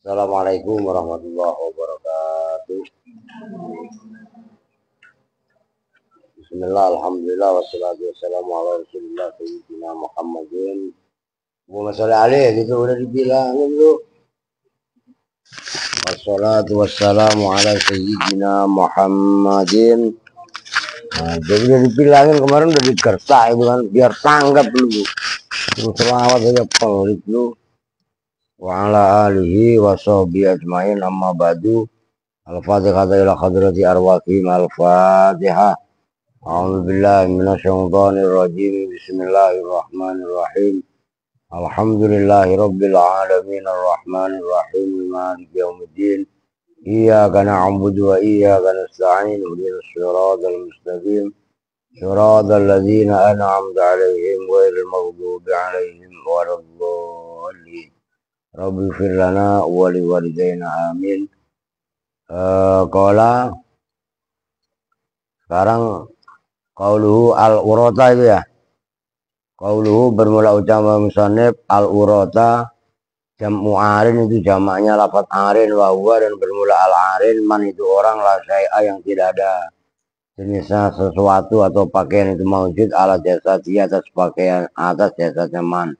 Assalamualaikum warahmatullahi wabarakatuh. Bismillah, alhamdulillah, wassalatu wassalamu ala rasulillah sayyidina Muhammadin. Allahumma sholli alaihi, gitu udah dibilangin lu. Wassalatu wassalamu ala sayyidina Muhammadin. Nah, jadi udah dibilangin kemarin udah digertak itu kan, biar tanggap lu. Terus selawat aja pelit lu. Wa ala alihi wa sahbihi ajmain amma ba'du. Al-Fatihah ila hadrati arwahim al-Fatihah. A'udzu billahi minasyaitonir rajim. Bismillahirrahmanirrahim. Alhamdulillahi rabbil alamin arrahmanir rahim maliki yaumiddin. Iyyaka na'budu wa iyyaka nasta'in. Ihdinas siratal mustaqim. Siratal ladzina an'amta 'alaihim ghairil maghdubi 'alaihim waladdallin. Rabbi ighfir lana wa liwalidayna amin. Qala sekarang qauluhu al-urata itu ya. Qauluhu bermula ucapan musannif al-urata jam'u arin itu jamaknya lafaz arin wa huwa dan bermula al-arin man itu orang la syai'a yang tidak ada jenisnya sesuatu atau pakaian itu maujud ala jasa dia atas pakaian atas jasanya man.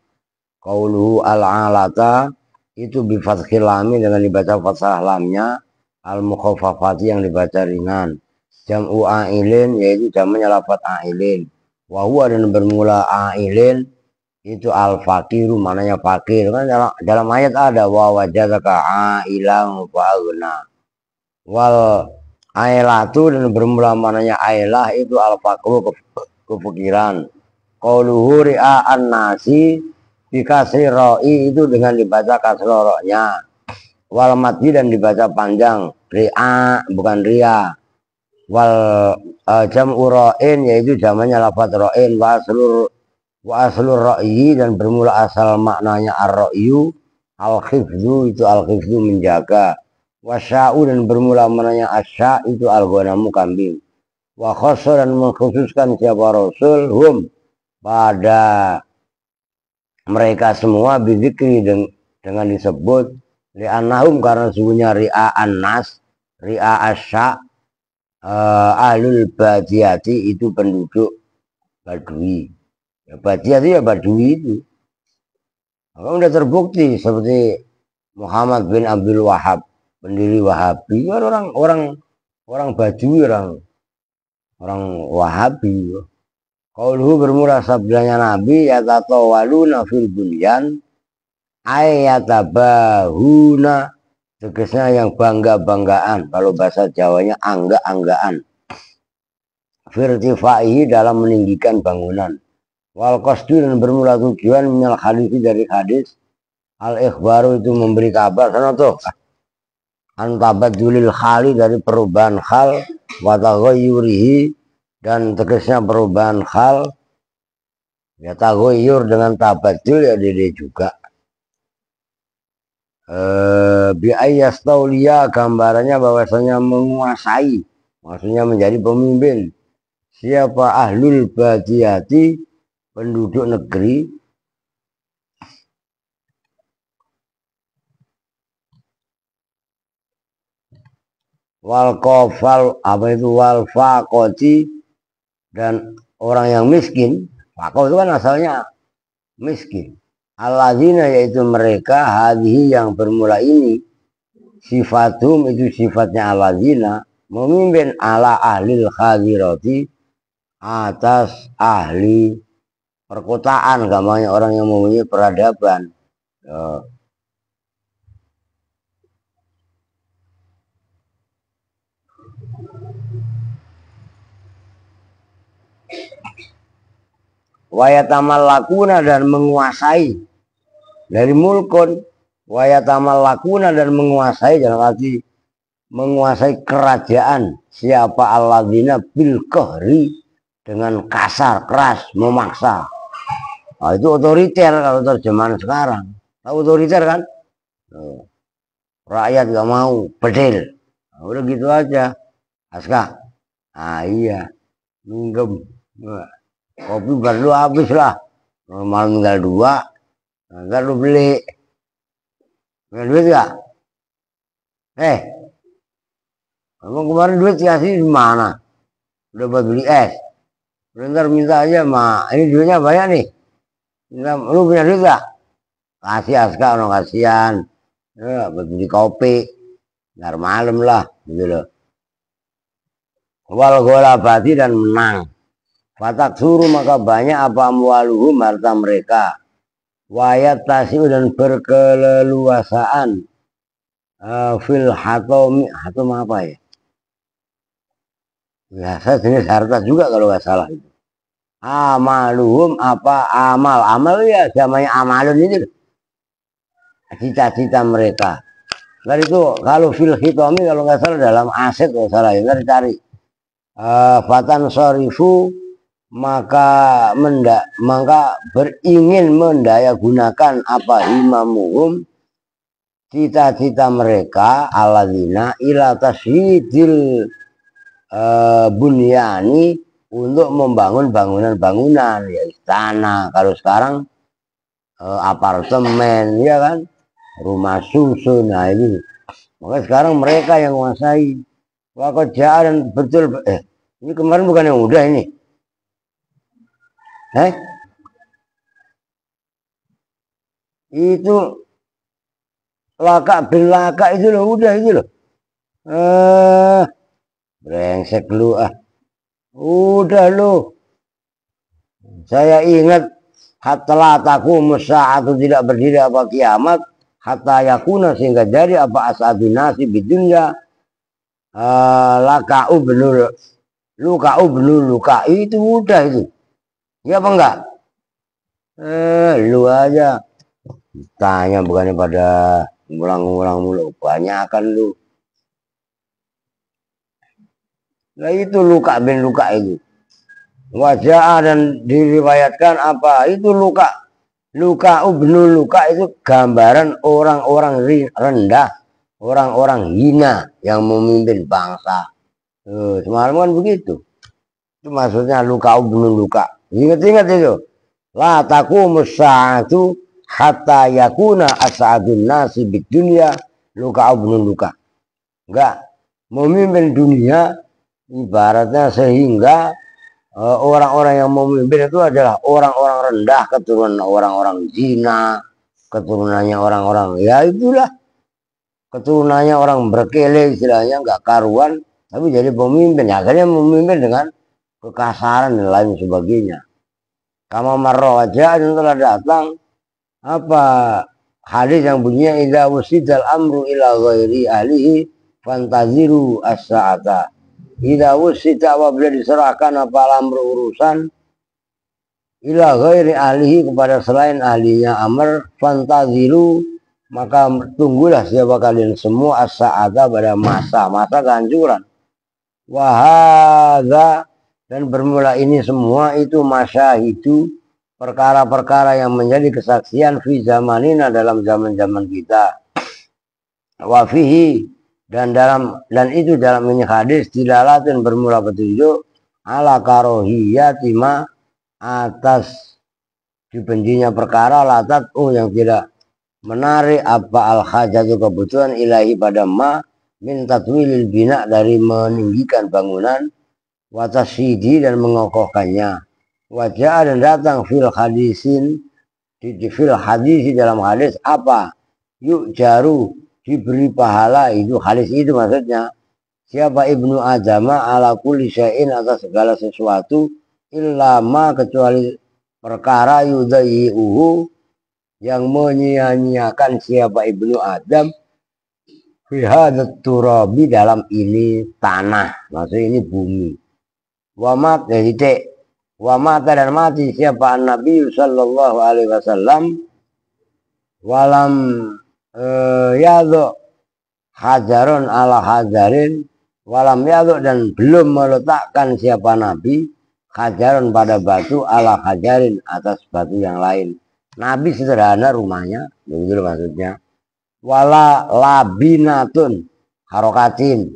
Qauluhu al-alata itu bi fathil lam dengan dibaca fathah lamnya, al-mukhaffafati yang dibaca ringan. Jam'u a'ilin yaitu jamaknya lafaz a'ilin. Wa huwa dan bermula a'ilin itu al-faqiru maknanya fakir. Kan dalam ayat ada wa wajadaka a'ilan fa'aghna. Wal ailatu dan bermula maknanya ailah itu al-faqru kefakiran. Qauluhu ri'a'an nasi bikasri ra'i itu dengan dibaca kasroh ra'nya. Wal mati dan dibaca panjang ri'a bukan ria. Wal jam'u ra'in yaitu jamannya lafaz ra'in wa aslur ra'yi dan bermula asal maknanya ar-ra'yu al-khifdu itu al-khifdu menjaga. Wasya'u dan bermula maknanya asya itu al-ghanamu kambing. Wa khassa dan mengkhususkan siapa rasul hum pada mereka semua bizikri dengan disebut li'annahum karena sungguhnya ri'a'an nas ri'a asya ahlul badiyati itu penduduk badui ya, badiyati ya badui itu udah terbukti seperti Muhammad bin Abdul Wahab pendiri Wahabi orang badui orang Wahabi. Qauluhu bermula sabdanya Nabi yatatawaluna fil bunyan ayatabahuna tegasnya yang bangga-banggaan. Kalau bahasa Jawanya angga-anggaan. Firtifaihi dalam meninggikan bangunan. Wal qasdu dan bermula tujuan minal hadis dari hadis. Al ikhbaru itu memberi kabar. Sana tuh. Antabadulil khali dari perubahan khal. Wataghayyurihi dan tegasnya perubahan khal. Ya taghayyur dengan tabadul ya dede juga. Biayas taulia gambarannya bahwasanya menguasai maksudnya menjadi pemimpin siapa ahlul badiyati penduduk negeri wal kofal apa itu wal fakoti dan orang yang miskin. Fakot itu kan asalnya miskin. Alladzina yaitu mereka hadhihi yang bermula ini sifatum itu sifatnya alladzina memimpin ala ahlil khadirati atas ahli perkotaan gamanya orang yang mempunyai peradaban. Wayatamallakuna dan menguasai dari mulkun wayatamallakuna dan menguasai dalam arti menguasai kerajaan siapa alladzina bil qahri dengan kasar keras memaksa. Nah, itu otoriter kalau terjemahan sekarang. Tahu otoriter kan? Rakyat gak mau bedil. Nah, udah gitu aja. Aska. Ah iya. Minggem. Kopi baru habis lah. Malam tinggal 2. Ntar lu beli. Punya duit gak? Emang kemarin duit kasih di mana? Udah buat beli es. Bentar minta aja, ini duitnya banyak nih. Lu punya duit gak? Kasih Aska, no kasihan. Ya, buat beli kopi. Ntar malam lah, gitu loh. Wal gola bati dan menang. Fatak suruh maka banyak apa amwaluhum harta mereka. Wayat tasiu dan berkeleluasaan. Fil hatom apa ya? Biasa jenis harta juga kalau nggak salah itu. Amaluhum apa amal ya namanya amalun itu. Cita-cita mereka. Nah itu kalau fil hitomi kalau nggak salah dalam aset kalau salah ya cari. Fatan sorifu maka beringin mendaya gunakan apa himamuhum cita-cita mereka aladina ila tasyidil bunyani untuk membangun bangunan-bangunan ya istana kalau sekarang apartemen ya kan rumah susun. Nah ini maka sekarang mereka yang menguasai wakoja dan betul ini kemarin bukan yang udah ini itu laka bin laka itu loh udah itu loh brengsek lu udah lu saya ingat hatta taku atau tidak berdiri apa kiamat hatta yakuna sehingga jadi apa asabinasi bidunya laka ubnul luka itu udah itu ya apa enggak lu aja tanya bukannya pada ngulang-ngulang mulu banyak kan lu. Nah itu luka bin luka itu wajah dan diriwayatkan apa itu luka ubnul luka itu gambaran orang-orang rendah orang-orang hina yang memimpin bangsa. Semalam kan begitu itu maksudnya luka ubnul luka ingat-ingat itu la taqumu sa'atu hatta yakuna as'adun nasi bid dunya luka ubnul luka enggak memimpin dunia ibaratnya sehingga orang-orang yang memimpin itu adalah orang-orang rendah keturunan orang-orang zina keturunannya orang-orang ya itulah keturunannya orang berkele istilahnya nggak karuan tapi jadi pemimpin ya, akhirnya memimpin dengan kekasaran dan lain sebagainya. Kama marro aja dan telah datang apa hadis yang bunyinya idza wusidal amru ila ghairi ahlihi fantaziru as-sa'ata. Idza wusida apabila diserahkan apa amru urusan ila ghairi ahlihi kepada selain ahlinya amr fantaziru maka tunggulah siapa kalian semua as-sa'ata pada masa kehancuran. Wahada dan bermula ini semua itu masyahidu perkara-perkara yang menjadi kesaksian fi zamanina dalam zaman-zaman kita. Wafihi dan itu dalam ini hadis dilalatin bermula petunjuk ala karohiyatima atas dibencinya perkara latat yang tidak menarik apa al hajatu kebutuhan ilahi pada ma min tatwilil bina dari meninggikan bangunan watasidi dan mengokohkannya wajah dan datang fil hadisin di fil hadisi dalam hadis apa yuk jaru diberi pahala itu hadis itu maksudnya siapa ibnu adama ala kulli syai'in atas segala sesuatu illa ma kecuali perkara yudai'uhu yang menyia-nyiakan siapa ibnu adam fihadat turabi dalam ini tanah maksudnya ini bumi wamat wamata dan mati siapa Nabi sallallahu alaihi wasallam walam yaduk hajarun ala hajarin walam yaduk dan belum meletakkan siapa Nabi hajarun pada batu ala hajarin atas batu yang lain. Nabi sederhana rumahnya begitu maksudnya. Wala labinatun harokatin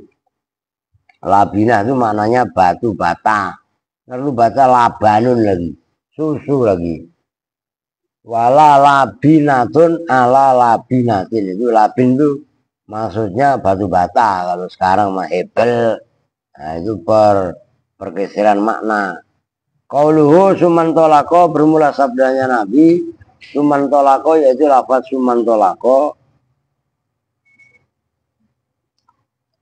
labinah itu maknanya batu bata lalu baca labanun lagi susu lagi wala labinatun ala labinatin itu labin itu maksudnya batu bata. Kalau sekarang mah hebel, nah itu pergeseran makna. Qauluhu sumantolako bermula sabdanya Nabi. Sumantolako yaitu lafaz sumantolako.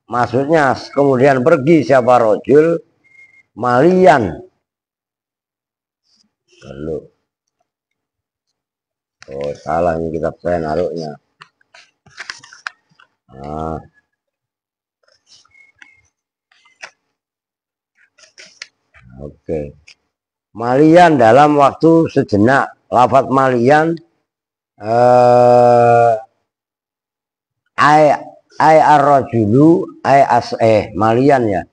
Maksudnya kemudian pergi siapa rojul malian. Lalu, oh salah ini kitab saya naruhnya. Nah, oke. Malian dalam waktu sejenak. Lafaz malian ay ar-rajulu ay malian ya.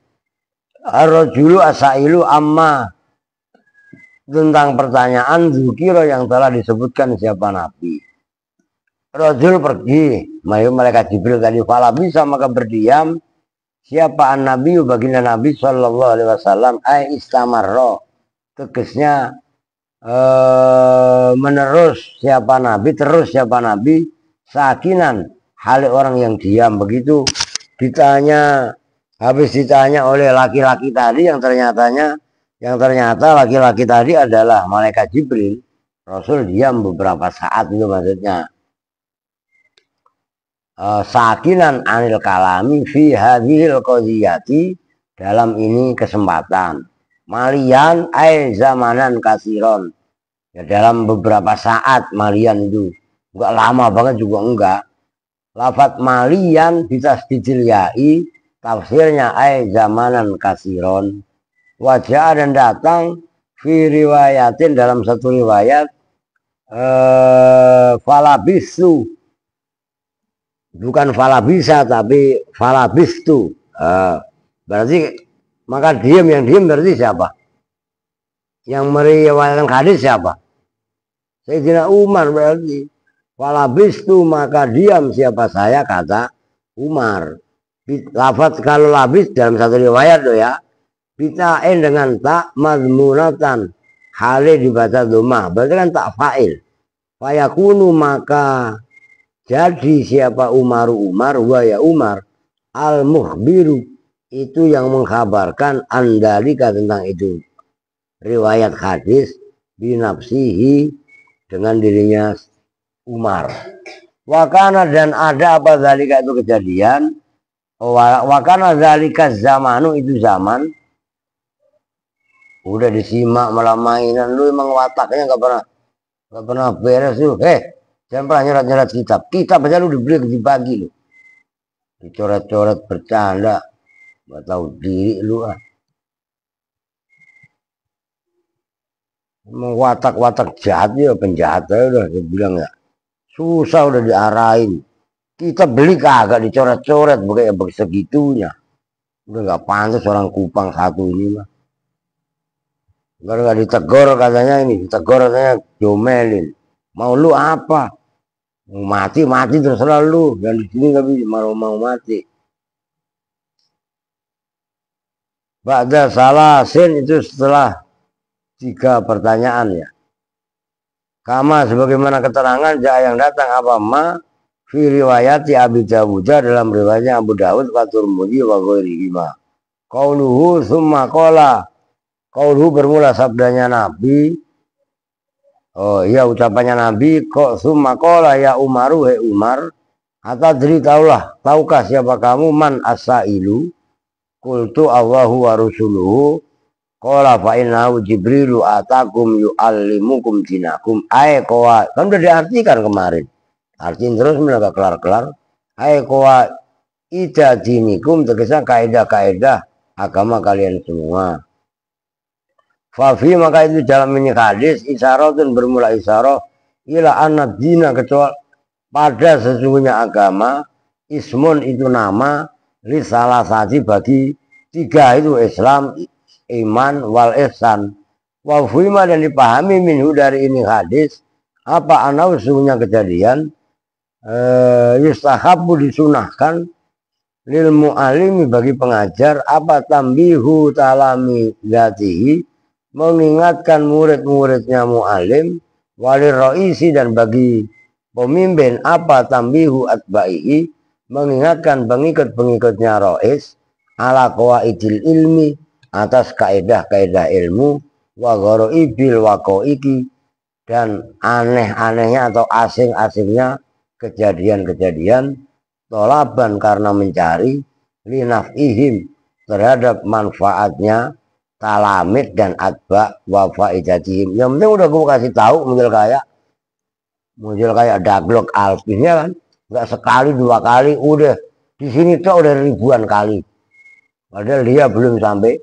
Ar-rajulu asailu amma tentang pertanyaan zukiro yang telah disebutkan siapa Nabi. Rajul pergi, malaikat Jibril tadi fala bisa maka berdiam siapa an-nabi baginda Nabi sallallahu alaihi wasallam ay istamarro. Tegasnya menerus siapa Nabi, terus siapa Nabi sakinan hal orang yang diam. Begitu ditanya, habis ditanya oleh laki-laki tadi yang ternyata laki-laki tadi adalah malaikat Jibril, Rasul diam beberapa saat. Itu maksudnya sakinan anil kalami fi hadhil qadiyati, dalam ini kesempatan. Malian ay zamanan kasiron, ya dalam beberapa saat. Malian itu enggak lama banget juga enggak. Lafat malian bitasdidil yai, tafsirnya ay zamanan kasiron. Wajah dan datang fi riwayatin dalam satu riwayat falabistu, bukan falabisa tapi falabistu. Berarti maka diam, yang diam berarti siapa? Yang meriwayatkan hadis siapa? Sayyidina Umar. Berarti falabistu maka diam siapa saya, kata Umar. Lafaz kalau labis dalam satu riwayat loh ya, bitain dengan tak mazmunatan, hale dibaca domah, berarti kan tak fa'il. Fayakunu maka jadi siapa Umar wa ya Umar al mukhbiru, itu yang mengkhabarkan andalika tentang itu riwayat hadis binafsihi dengan dirinya Umar. Wakana dan ada apa zalika itu kejadian. Wakana zalika zamanu itu zaman. Udah disimak malah mainan lu, emang wataknya nggak pernah beres lu. Jangan pernah nyerat kitab aja lu dibagi lu, dicoret-coret bercanda. Gak tahu diri lu ah. Emang watak jahat ya, penjahat aja udah dibilang ya. Susah udah diarahin. Kita beli kagak dicoret-coret begitu segitunya. Udah gak pantas orang Kupang satu ini mah. Gak ditegur katanya, ini ditegur katanya jomelin. Mau lu apa? Mau mati terserah lu. Dan di sini tapi mau mati. Ba'da salasin itu setelah 3 pertanyaan ya. Kama sebagaimana keterangan yang datang apa ma fi riwayati Abi Dawud, dalam riwayatnya Abu Dawud wa Tirmidzi wa ghairihima. Qauluhu summa qala, qauluhu bermula sabdanya Nabi. Oh iya, ucapannya Nabi kok summa qala ya Umaru, he Umar, atadri tahukah siapa kamu man asailu? Qultu Allahu wa rasuluhu. Qala fa innahu Jibrilu atakum yu'allimukum dinakum. Kowa kan udah diartikan kemarin. Artiin terus enggak kelar-kelar. Kowa ida dinikum, tegasnya kaidah-kaidah agama kalian semua. Fafi maka itu dalam ini hadis isyaratun bermula isyarah ila anna dina, kecuali pada sesungguhnya agama, ismun itu nama, li salah satu bagi 3 itu Islam, iman, wal ihsan. Wa fuima dan dipahami minhu dari ini hadis apa anau sesungguhnya kejadian yustahabu disunahkan lil mu'alimi bagi pengajar apa tambihu talami zatihi, mengingatkan murid-muridnya mu'alim, walir roisi dan bagi pemimpin apa tambihu atba'ihi, mengingatkan pengikut-pengikutnya Rois ala qawaidil ilmi, atas kaedah-kaedah ilmu, wa ghoraibil waqaiki, dan aneh-anehnya atau asing-asingnya kejadian-kejadian, tolaban karena mencari, linafihim terhadap manfaatnya, talamid dan atba wa faidатihim. Yang penting udah gue kasih tahu muncul kayak daglok alpinnya kan, nggak sekali dua kali, udah di sini tuh udah ribuan kali, padahal dia belum sampai,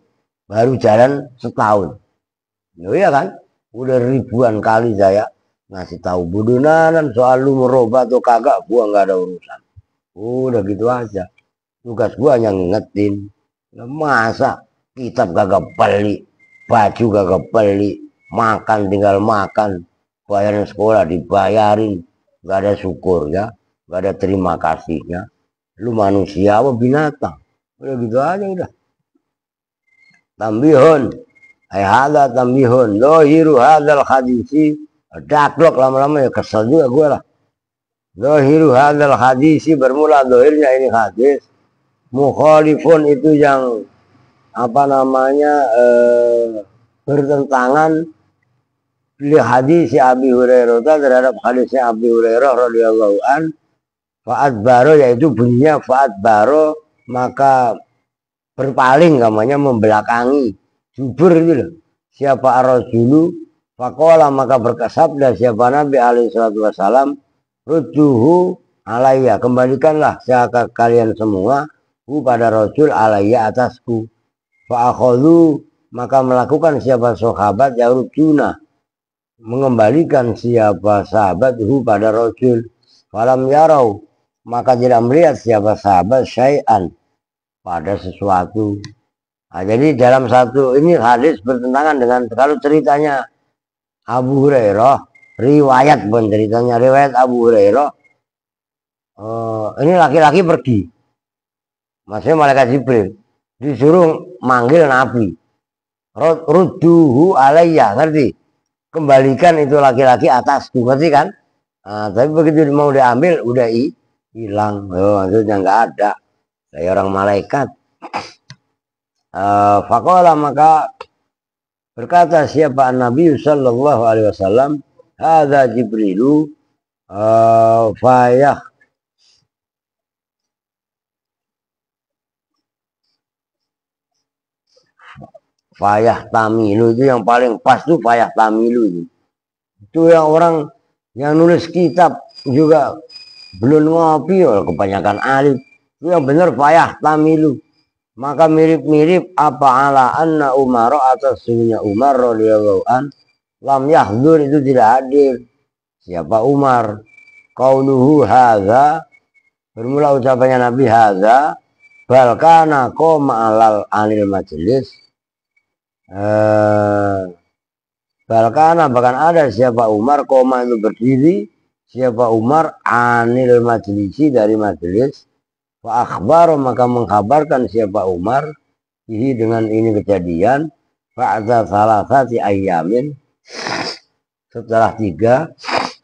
baru jalan setahun. Ya kan, udah ribuan kali saya ngasih tahu budunanan soal lu merubah atau kagak, gua nggak ada urusan, udah gitu aja. Tugas gua hanya ngingetin. Masa kitab kagak beli, baju kagak beli, makan tinggal makan, bayaran sekolah dibayarin, nggak ada syukur ya, nggak ada terima kasihnya. Lu manusia apa binatang? Udah gitu aja udah. Tambihun, hada tambihun, dohiru hadal hadisi, daklok lama-lama ya kesel juga gue lah. Dohiru hadal hadisi, bermula dohirnya ini hadis, mukhalifun itu yang apa namanya bertentangan li hadis Abi Hurairah terhadap hadisnya Abi Hurairah radhiyallahu an, faat baro, yaitu bunyinya faat baro, maka berpaling, namanya membelakangi, jubur itu loh. Siapa ar-rajulu faqala, maka berkasabda siapa Nabi alaihi salatu wasalam, rudduhu alayya, kembalikanlah siapa kalian semua hu pada Rasul alayya atasku. Fa'akhadhu, maka melakukan siapa sahabat ya rujuna, mengembalikan siapa sahabat hu pada Rasul. Falam yarau, maka tidak melihat siapa sahabat syai'an, pada sesuatu. Nah, jadi dalam satu ini hadis bertentangan dengan kalau ceritanya Abu Hurairah, riwayat pun ceritanya riwayat Abu Hurairah, ini laki-laki pergi, maksudnya malaikat Jibril disuruh manggil Nabi, rudduhu alayya, ngerti? Kembalikan itu laki-laki atasku, ngerti kan? Nah, tapi begitu mau diambil udah hilang, maksudnya nggak ada, kayak orang malaikat. Faqala, maka berkata siapa Nabi sallallahu alaihi wasallam, hadza Jibrilu fayah tamilu, itu yang paling pas tuh fayah tamilu itu yang orang yang nulis kitab juga belum ngopi, kebanyakan alif, itu yang benar fayah tamilu. Maka mirip-mirip apa ala anna Umar, atas sunnah Umar radhiyallahu an, lam yahdur, itu tidak hadir. Siapa Umar? Qauluhu hadza, bermula ucapannya Nabi hadza, balkana qoma alal anil majlis, balkana, bahkan ada siapa Umar, koma itu berdiri, siapa Umar anil majlisi, dari majelis. Fa akhbar, maka mengkabarkan siapa Umar ini dengan ini kejadian, ba'da salasati ayyamin, setelah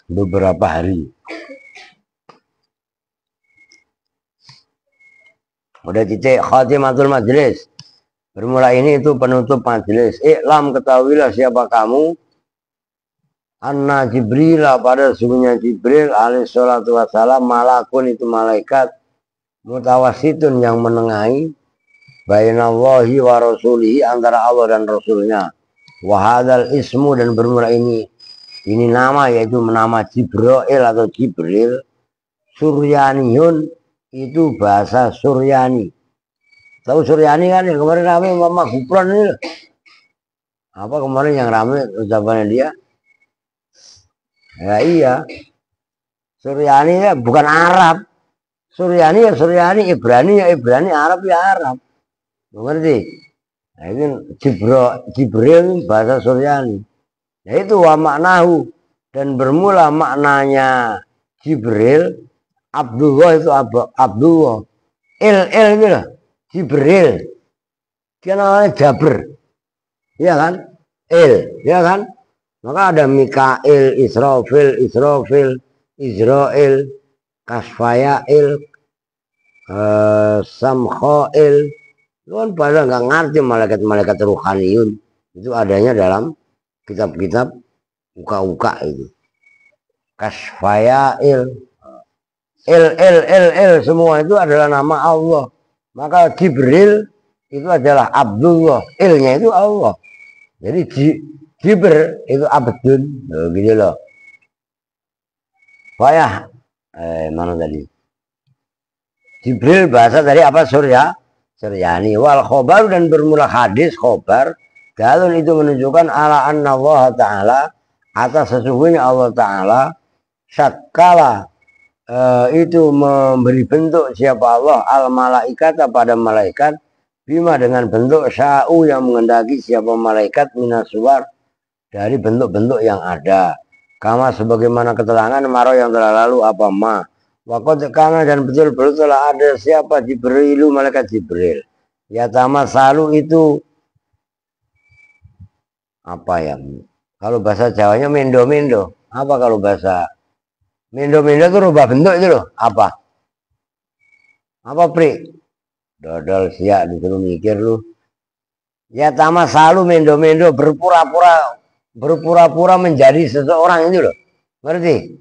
beberapa hari. Udah titik khatimatul majlis, bermula ini itu penutup majelis. Iklam, ketahuilah siapa kamu, anna Jibril, pada sungguhnya Jibril alaihi salatu wassalam, malakun, itu malaikat, mutawasitun, yang menengahi, bainallahi wa rasulihi, antara Allah dan Rasulnya. Wahadal ismu, dan bermula ini nama, yaitu nama Jibril atau Jibril, Suryaniyun, itu bahasa Suryani. Tahu Suryani kan, yang kemarin rame Mama Gupron ini loh. Apa kemarin yang rame ucapannya dia? Ya iya, Suryani ya bukan Arab. Suryani ya Suryani, Ibrani ya Ibrani, Arab ya Arab. Mengerti? Nah, ini Jibril bahasa Suryani. Yaitu wa maknahu, dan bermula maknanya Jibril, Abdullah, itu Abdullah. Il itu lah, Jibril. Dia namanya Jabr. Iya kan? Ya kan? Maka ada Mikail, Israfil, Israel, Kasfayail, Samkhoil. Itu kan pada nggak ngerti malaikat-malaikat ruhaniyun. Itu adanya dalam kitab-kitab uka-uka itu. Kasfayail. Semua itu adalah nama Allah. Maka Jibril itu adalah Abdullah. Ilnya itu Allah. Jadi Jibril itu Abdun. Gitu loh. Fayah. Mana tadi? Jibril bahasa dari apa? Suryani. Wal khobar dan bermula hadis khobar. Dalun itu menunjukkan ala anna Allah Ta'ala atas sesungguhnya Allah Ta'ala syakala itu memberi bentuk siapa Allah al malaikat pada malaikat bima dengan bentuk sya'u yang mengendaki siapa malaikat minaswar dari bentuk-bentuk yang ada kama sebagaimana keterangan maro yang telah lalu apa ma wakot kana dan betul-betul telah ada siapa Jibrilu malaikat Jibril ya tama selalu itu apa ya kalau bahasa Jawanya mendo-mendo apa kalau bahasa Mendo-mendo itu rubah bentuk itu loh. Apa? Apa pri? Dodol siap disuruh mikir lu. Ya tama selalu mendo-mendo berpura-pura menjadi seseorang itu loh. Ngerti?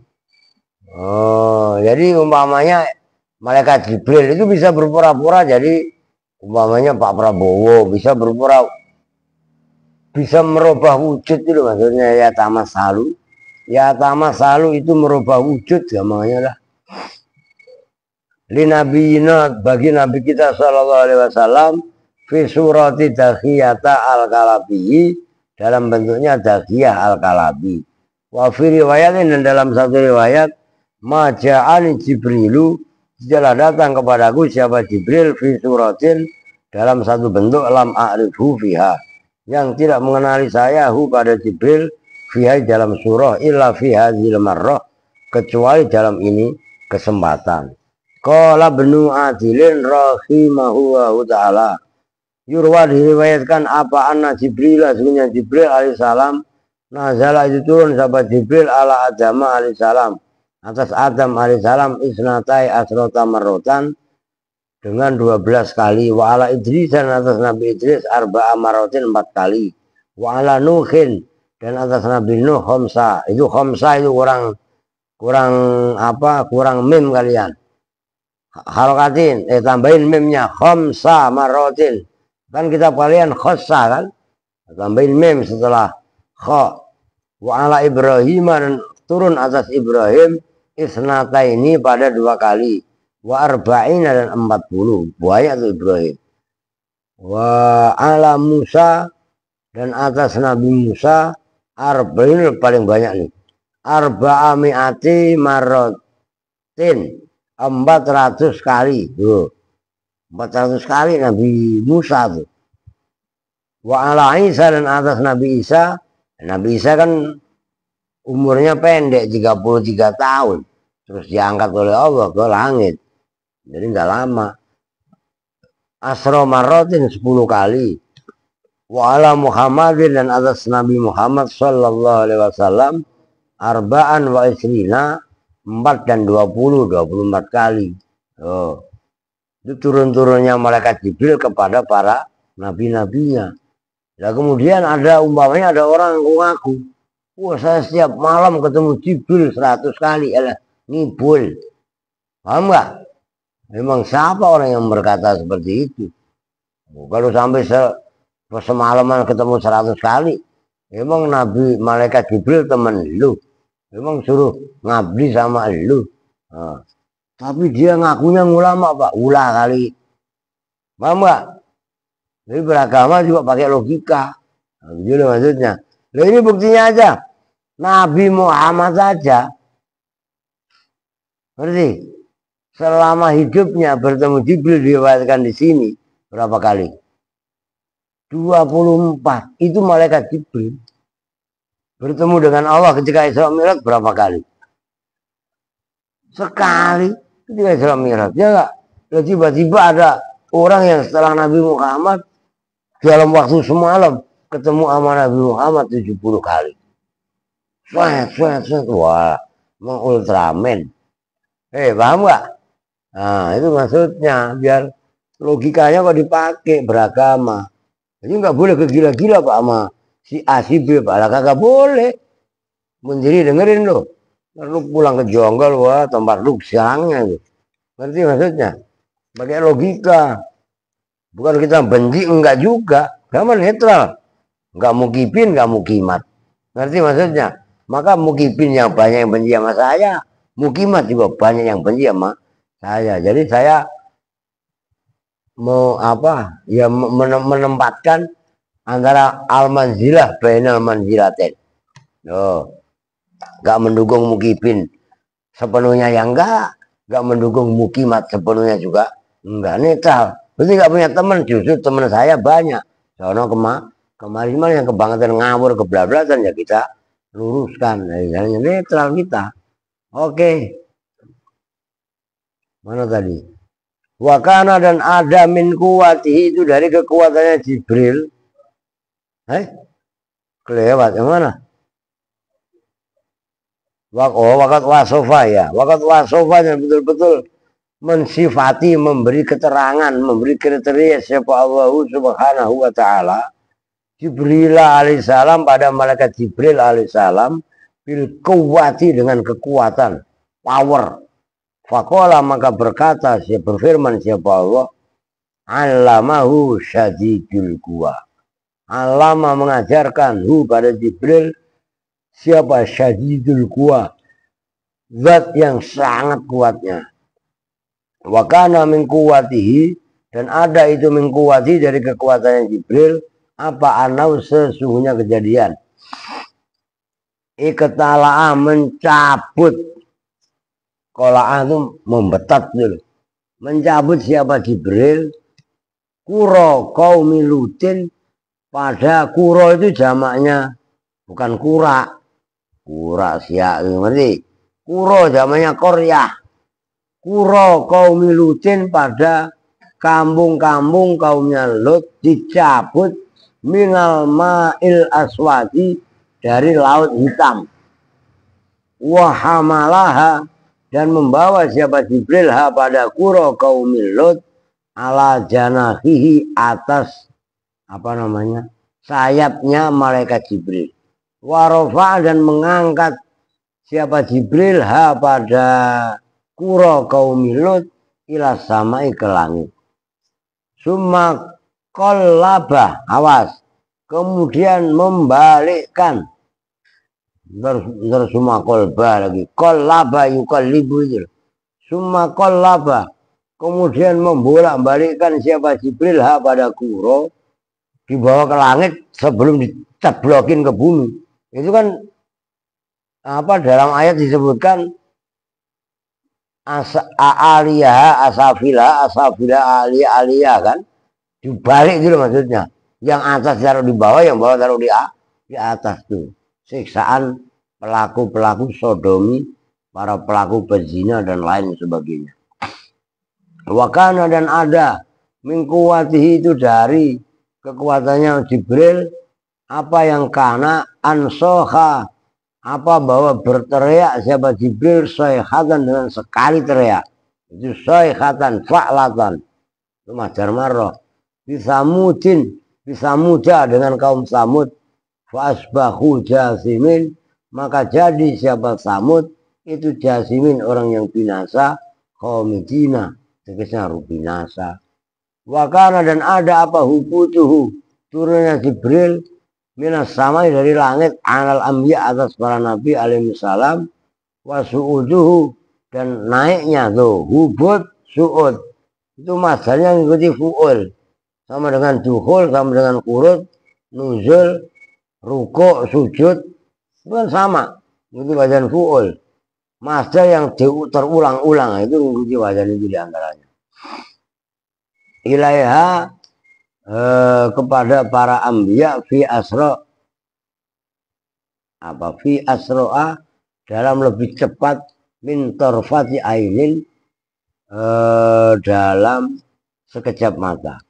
Oh, jadi umpamanya malaikat Jibril itu bisa berpura-pura jadi umpamanya Pak Prabowo bisa merubah wujud itu loh maksudnya ya tama selalu. Ya tama selalu itu merubah wujud gamanya lah. Li nabiyina bagi nabi kita sallallahu alaihi wasallam fi surati dakhiyata al-kalabi dalam bentuknya dakhiyah al-kalabi. Wa fi riwayatin dan dalam satu riwayat maja'ani Jibrilu telah datang kepadaku siapa Jibril fi suratin dalam satu bentuk lam a'rifu fiha yang tidak mengenali saya pada Jibril fiha dalam surah illa fiha marrah kecuali dalam ini kesempatan. Qala Ibnu Adilin rahimahu ta'ala yurwa diriwayatkan apa anna Jibril sesungguhnya Jibril alaihissalam nazala itu turun sahabat Jibril ala Adam alaihissalam atas Adam alaihissalam isnatai asrota marrotan dengan 12 kali wa ala Idris dan atas Nabi Idris arba'a marrotin 4 kali wa ala Nuhin dan atas Nabi Nuh khomsa itu kurang mim kalian harokatin tambahin mimnya khomsa marotin kan kita kalian khossa kan tambahin mim setelah kho wa ala Ibrahim dan turun atas Ibrahim isnata ini pada 2 kali wa arba'ina dan 40 banyak tuh Ibrahim wa ala Musa dan atas Nabi Musa arba'in paling banyak nih arba'ami'ati marotin 400 kali tuh 400 kali Nabi Musa tuh wa ala Isa dan atas Nabi Isa kan umurnya pendek 33 tahun terus diangkat oleh Allah ke langit jadi nggak lama asro marotin 10 kali wa ala Muhammadin dan atas Nabi Muhammad sallallahu alaihi wasallam arba'an wa isrina 4 dan 24 kali. Oh. Itu turun-turunnya malaikat Jibril kepada para nabi-nabinya. Nah kemudian ada umpamanya ada orang yang ngaku, wah saya setiap malam ketemu Jibril 100 kali, ngibul. Paham nggak? Memang siapa orang yang berkata seperti itu? Kalau sampai semalaman ketemu 100 kali, emang Nabi malaikat Jibril temen lu, emang suruh ngabdi sama lu. Nah, tapi dia ngakunya ulama pak, ulah kali. Paham nggak? Jadi beragama juga pakai logika. Nah, gitu maksudnya. Nah, ini buktinya aja. Nabi Muhammad saja, ngerti? Selama hidupnya bertemu Jibril diriwayatkan di sini berapa kali? 24 itu malaikat Jibril bertemu dengan Allah ketika Isra Mi'raj berapa kali? Sekali ketika Isra Mi'raj ya enggak? Tiba-tiba ada orang yang setelah Nabi Muhammad dalam waktu semalam ketemu sama Nabi Muhammad 70 kali. Wah, emang Ultraman. Paham enggak? Nah, itu maksudnya biar logikanya kok dipakai beragama. Jadi nggak boleh kegila-gila Pak sama si A si B Pak. Lah kagak boleh. Mendiri dengerin lo. Lu pulang ke jonggol wah tempat lu siangnya gitu. Ngerti maksudnya? Pakai logika. Bukan kita benci enggak juga. Agama netral. Enggak mukipin, enggak mukimat. Ngerti maksudnya? Maka mukipin yang banyak yang benci sama saya, mukimat juga banyak yang benci sama saya. Jadi saya mau apa? Ya menempatkan antara al-manzilah bainal manzilatain. Oh, enggak mendukung mukipin sepenuhnya yang enggak mendukung mukimat sepenuhnya juga enggak, netral. Berarti enggak punya teman, justru teman saya banyak. Soalnya kemarin yang kebangetan ngawur kebelablasan ya kita luruskan, hanya netral kita. Oke, mana tadi? Wakana dan ada min kuwatihi itu dari kekuatannya Jibril. Kelewat yang mana? Wakat wasofa ya. Wakat wasofa yang betul-betul mensifati, memberi keterangan, memberi kriteria siapa Allah subhanahu wa ta'ala. Jibril alaihissalam pada malaikat Jibril alaihissalam bil kuwati dengan kekuatan, power. Fakola maka berkata, berfirman siapa Allah, alamahu syadidul quwa. Alama mengajarkan hu pada Jibril siapa syadidul quwa, zat yang sangat kuatnya. Wakana min kuwatihi dan ada itu min kuwati dari kekuatannya Jibril apa anau sesungguhnya kejadian. Iketala'a mencabut. Kola'ah itu membetat dulu. Mencabut siapa Jibril. Kuro qaumi Lutin. Pada kuro itu jamaknya. Bukan kura. Kura siak. Ngerti? Kuro jamaknya koryah. Kuro qaumi Lutin pada kampung-kampung kaumnya Lut dicabut minal ma'il aswadi dari laut hitam. Wahamalaha dan membawa siapa Jibril ha pada kuro kaumil Lut ala janahihi atas apa namanya sayapnya malaikat Jibril. Warofa dan mengangkat siapa Jibril ha pada kuro kaumil Lut ila samai ke langit. Summa qallaba awas kemudian membalikkan summa kolba lagi qallaba yuqallibu itu summa qallaba kemudian membolak-balikkan siapa Jibril ha pada kuro dibawa ke langit sebelum diceblokin ke bumi. Itu kan apa dalam ayat disebutkan aliyah asafila aliyah kan dibalik itu maksudnya. Yang atas taruh di bawah, yang bawah taruh di atas tuh. Siksaan pelaku-pelaku sodomi, para pelaku pezina dan lain sebagainya. Wakana dan ada mingkuwatihi itu dari kekuatannya Jibril apa yang kana ansoha apa bahwa berteriak siapa Jibril sayhatan dengan sekali teriak itu sayhatan fa'latan itu majar marroh bisa muda dengan kaum Samud fa'asbahu jasimin maka jadi siapa Samud itu jasimin orang yang binasa khomidina tegasnya binasa. Wakana dan ada apa hubutuhu turunnya Jibril minas samai dari langit anal ambiya atas para nabi alaihi salam wasu'uduhu dan naiknya tuh hubut su'ud itu masanya mengikuti fu'ul sama dengan dukhul sama dengan kurut nuzul ruko sujud itu kan sama itu wajan fu'ul masdar yang terulang-ulang itu mengikuti wajan itu diantaranya ilaiha kepada para ambiya fi asro apa fi asro'a dalam lebih cepat min torfati ainin dalam sekejap mata.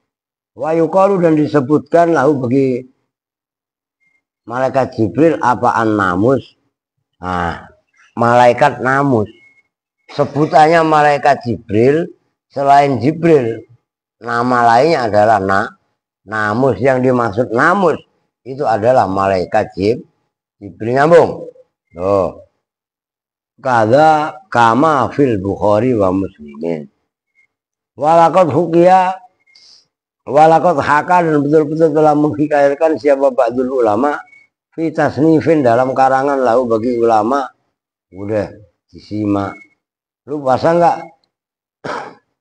Wa yuqalu dan disebutkan lahu bagi malaikat Jibril apaan namus. Nah, malaikat namus. sebutannya malaikat Jibril. Selain Jibril, nama lainnya adalah Namus. Yang dimaksud Namus itu adalah malaikat Jibril. Nyambung. Oh. Kada kama fil Bukhari wa Muslimin. Walakot hukia, walakot haka, dan betul-betul telah menghikayatkan siapa ba'dul ulama fi tasnifin dalam karangan lahu bagi ulama. Udah disimak. Lu puasa enggak?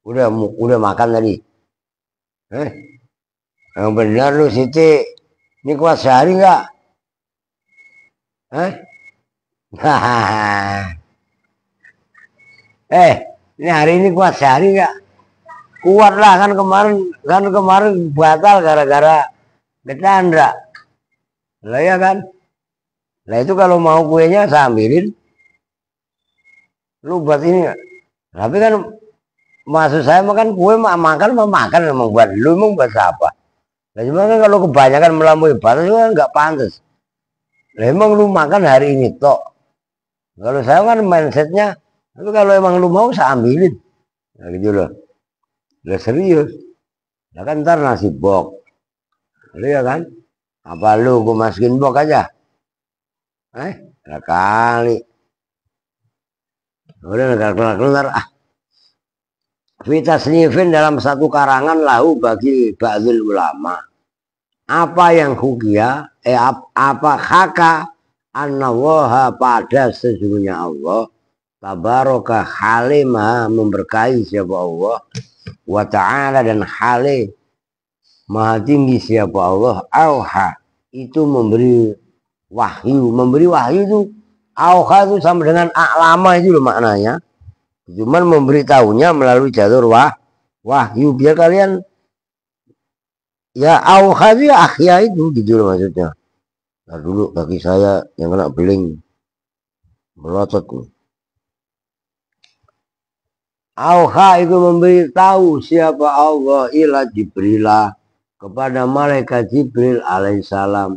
Udah makan tadi. Yang benar lu Siti. Ini kuat sehari enggak? Ini hari ini kuat sehari enggak? Kuat lah, kan kemarin batal gara-gara ketandra. Lah ya kan? Lah itu kalau mau kuenya saya ambilin. Lu buat ini enggak? Tapi kan maksud saya makan kue makan memang buat lu, emang buat siapa? Nah cuma kan kalau kebanyakan melampaui batas itu kan nggak pantas. Lah emang lu makan hari ini tok. Kalau saya kan mindsetnya, tapi kalau emang lu mau saya ambilin. Nah gitu loh. Lah serius. Lah kan ntar nasi bok. Lu ya kan? Apa lu gue masukin bok aja? Lah kali. Udah kelar ah. Fita snifin dalam satu karangan lahu bagi ba'dul ulama. Apa yang hukia, apa haka annallaha pada sesungguhnya Allah tabaraka halimah memberkahi siapa Allah wa ta'ala dan halim maha tinggi siapa Allah. Auha itu memberi wahyu itu auha itu sama dengan a'lama itu loh maknanya. Cuman memberitahunya melalui jalur wahyu biar kalian ya auha itu ya akhya itu gitu loh maksudnya. Nah dulu kaki saya yang kena beling melotot nih. Auha itu memberitahu siapa Allah ila Jibrilah kepada malaikat Jibril alaihissalam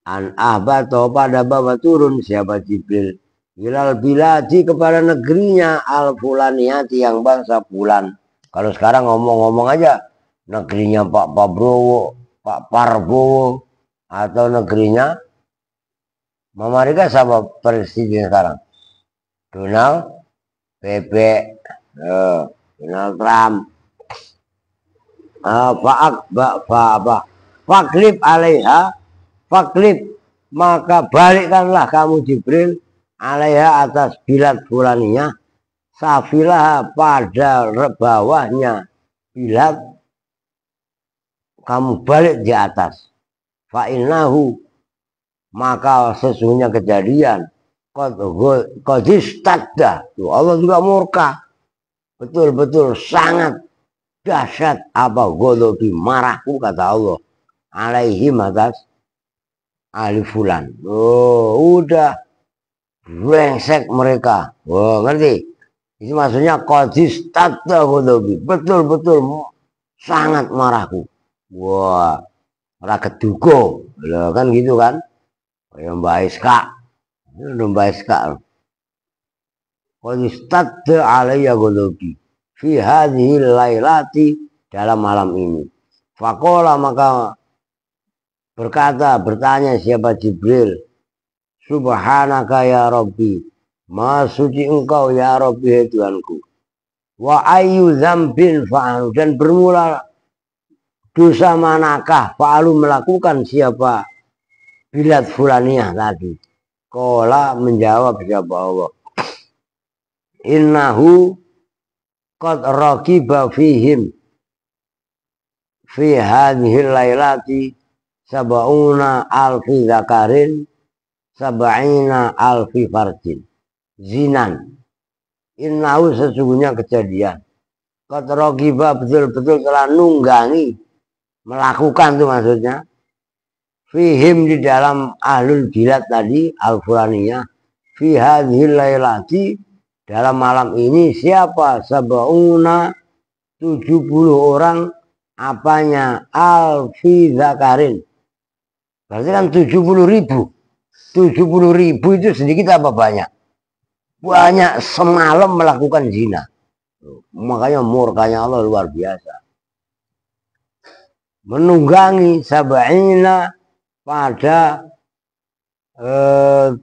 an ahbato pada bawah turun siapa Jibril ilal biladi kepada negerinya al fulaniyati yang bangsa Fulan. Kalau sekarang ngomong-ngomong aja negerinya Pak Prabowo, Pak Prabowo, atau negerinya Mama Rika sama presiden sekarang Donald Donald Trump. Faklib alaiha, faklib maka balikkanlah kamu Jibril alaiha atas bilad fulaniyah safilah pada bawahnya bilad kamu balik di atas fa'innahu maka sesungguhnya kejadian qadistadda Allah juga murka betul-betul sangat dahsyat apa ghadabi marahku kata Allah alaihim atas ahli fulan. Oh udah brengsek mereka. Wah ngerti? Itu maksudnya qadistadda ghadabi betul-betul sangat marahku. Wah ora keduga lah kan gitu kan kayak Mbak Iska itu Mbak Iska qadistadda alayya ghadabi fi hadhihi lailati dalam malam ini. Faqala maka bertanya siapa Jibril subhanaka ya Rabbi maha suci engkau ya Rabbi Tuhanku wa ayyu dzambin fa'alu dan bermula dosa manakah fa'alu melakukan siapa bilad fulaniyah tadi. Qala menjawab siapa Allah innahu qad raqiba fihim fi hadhihi lailati sab'una alfi zakarin sab'ina alfi farjin zinan. Innahu sesungguhnya kejadian qad raqiba betul-betul telah nunggangi melakukan tuh maksudnya fihim di dalam ahlul bilad tadi al-fulaniyah fi hadhihi lailati dalam malam ini siapa sab'una 70 orang apanya alfi zakarin berarti kan 70.000 itu sedikit apa banyak banyak semalam melakukan zina. Makanya murkanya Allah luar biasa. Menunggangi sab'ina pada 70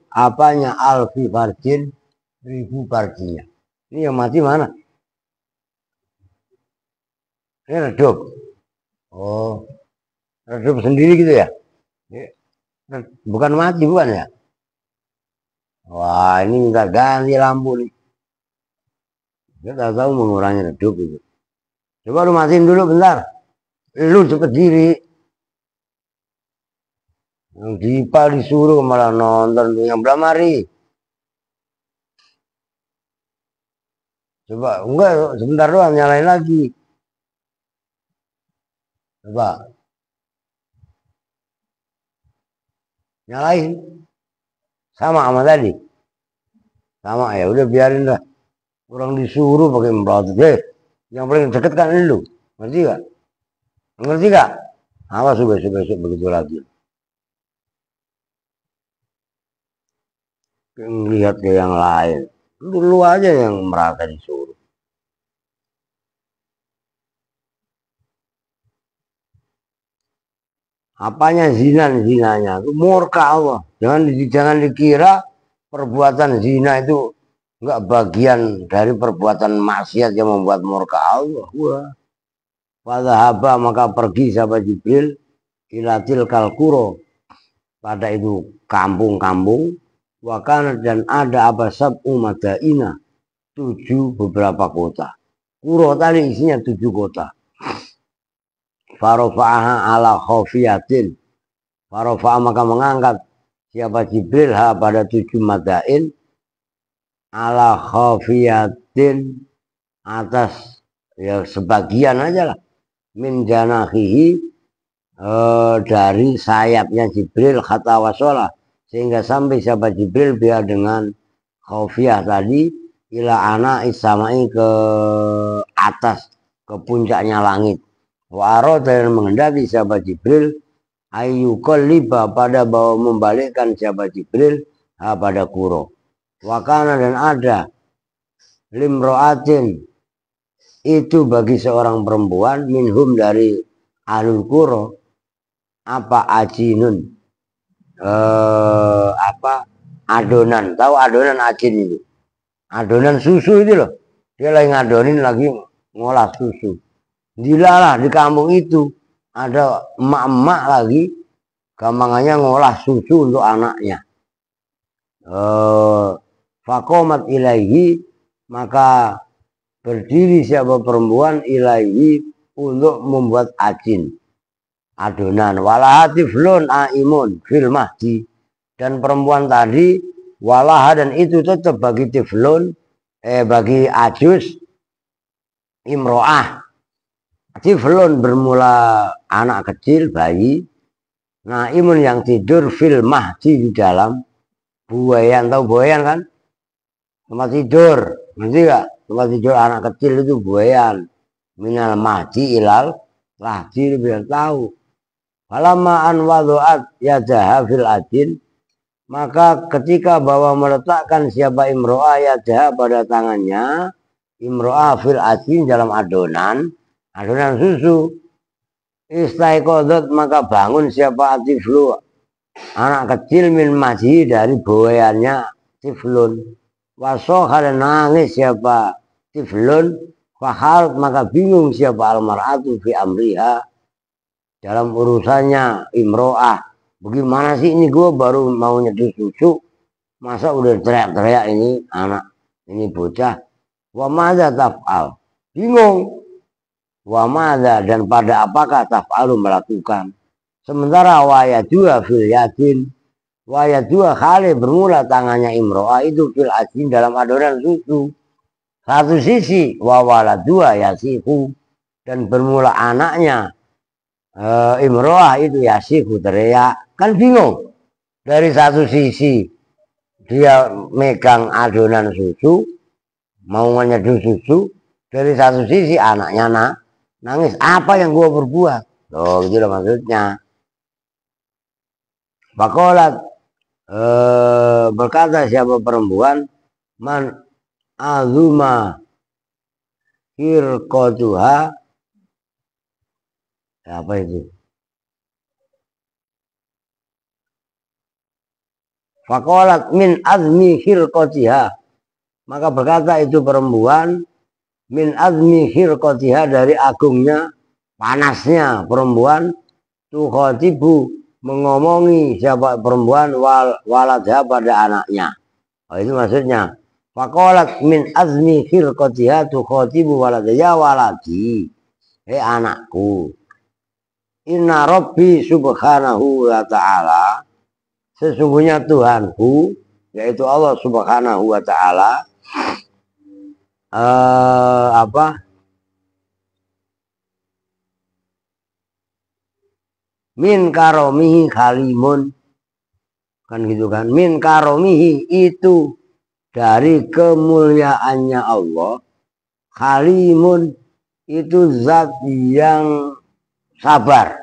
apanya alfi farjin, 1000 farjinya. Ini yang mati mana? Ini redup. Oh, redup sendiri gitu ya? Bukan mati, bukan ya? Wah, ini minta ganti lampu nih. Kita tahu mengurangi redup itu. Coba lu matiin dulu bentar. Lu cepet diri. Yang Dipa disuruh malah nonton yang belum hari. Coba, enggak, sebentar doang nyalain lagi. Coba. Nyalain. Sama tadi. Sama ya, udah biarin dah. Orang disuruh pakai merotot. Yang paling deket kan lu. Ngerti gak? Ngerti gak? Awas besok begitu lagi. Lihat ke yang lain. Lu aja yang merata disuruh. Apanya zinanya itu murka Allah. Jangan dikira perbuatan zina itu enggak bagian dari perbuatan maksiat yang membuat murka Allah. Wah. Fadhahaba maka pergi sahabat Jibril ilatil kalkuro pada itu kampung-kampung wakana dan ada sab'u madaina 7 beberapa kota. Kuro tadi isinya 7 kota. Farofa'aha ala khofiyatin. Farofa'a maka mengangkat siapa Jibril pada 7 madain ala khofiyatin atas ya sebagian aja lah min janahihi dari sayapnya Jibril kata wasola sehingga sampai siapa Jibril biar dengan khofiyah tadi ila ana isamai ke atas ke puncaknya langit. Waro dan menghendaki siapa Jibril ayyukalliba pada bahwa membalikkan siapa Jibril pada kuro. Wakana dan ada limroatin itu bagi seorang perempuan minhum dari ahlul kuro apa ajinun apa adonan, tahu adonan ajin itu, adonan susu itu loh, dia lagi ngadonin lagi ngolah susu. Dilalah di kampung itu ada emak-emak lagi gampangannya ngolah susu untuk anaknya. Fakomat ilaihi maka berdiri siapa perempuan ilaihi untuk membuat ajin adonan walahati flon aimun fil mahdi dan perempuan tadi walah dan itu tetap bagi tiflon bagi ajus imro'ah tiflon bermula anak kecil bayi naimun yang tidur fil mahdi di dalam buayan, tahu buayan kan tempat tidur, ngerti gak? Tempat tidur anak kecil itu buayan minal mahdi ilal lahdi biar tahu. Falamma an wadu'at yadaha fil ajin maka ketika bahwa meletakkan siapa imro'ah yadaha pada tangannya imro'ah fil ajin dalam adonan susu istaiqodat maka bangun siapa atiflu anak kecil min maji dari buayannya tiflun wasoha dan nangis siapa tiflun fahal maka bingung siapa almaratu fi amriha dalam urusannya imro'ah. Bagaimana sih ini gue baru mau nyeduh susu masa udah teriak-teriak ini anak ini bocah wa madza taf'al bingung wa madza dan pada apakah taf'alu melakukan sementara wayadua fil yadin wayadua kali bermula tangannya imro'ah itu fil yadin dalam adonan susu satu sisi wawaladua yasifu dan bermula anaknya imro'ah itu yasifu teriak kan bingung dari satu sisi dia megang adonan susu mau nyeduh susu dari satu sisi anaknya nangis apa yang gua berbuat loh gitu loh maksudnya. Bakolat berkata siapa perempuan, man azuma hirqatuha, apa itu? Faqalat min azmi hirqatiha, maka berkata itu perempuan, min azmi hirqatiha, dari agungnya panasnya perempuan, tukhatibu, mengomongi siapa perempuan waladha, pada anaknya. Oh, itu maksudnya. Faqalat min azmi hirqatiha tukhatibu waladha, ya waladi, anakku, inna rabbi subhanahu wa ta'ala, sesungguhnya Tuhanku, yaitu Allah subhanahu wa ta'ala, min karomihi khalimun, kan gitu kan, min karomihi, itu dari kemuliaannya Allah, khalimun, itu zat yang sabar,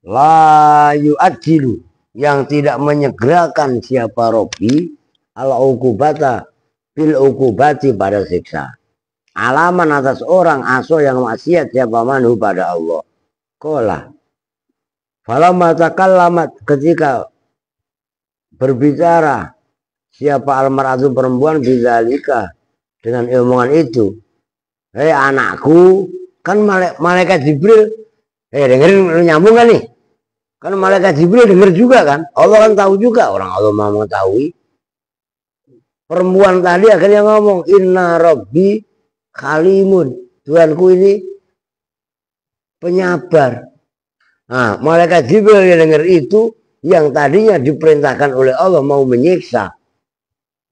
la yu'ajilu, yang tidak menyegerakan siapa Robbi al ukubata bil ukubati, pada siksa, alaman atas orang aso yang maksiat siapa manhu pada Allah. Kola falamma takallamat, ketika berbicara siapa almaratu perempuan bidzalika, dengan omongan itu, anakku, kan malaikat Jibril, dengerin, nyambung kan nih? Kan malaikat Jibril denger juga kan? Allah kan tahu juga, orang Allah mau mengetahui. Perempuan tadi akhirnya ngomong, inna rabbi khalimun, Tuhanku ini penyabar. Nah, malaikat Jibril yang dengar itu, yang tadinya diperintahkan oleh Allah mau menyiksa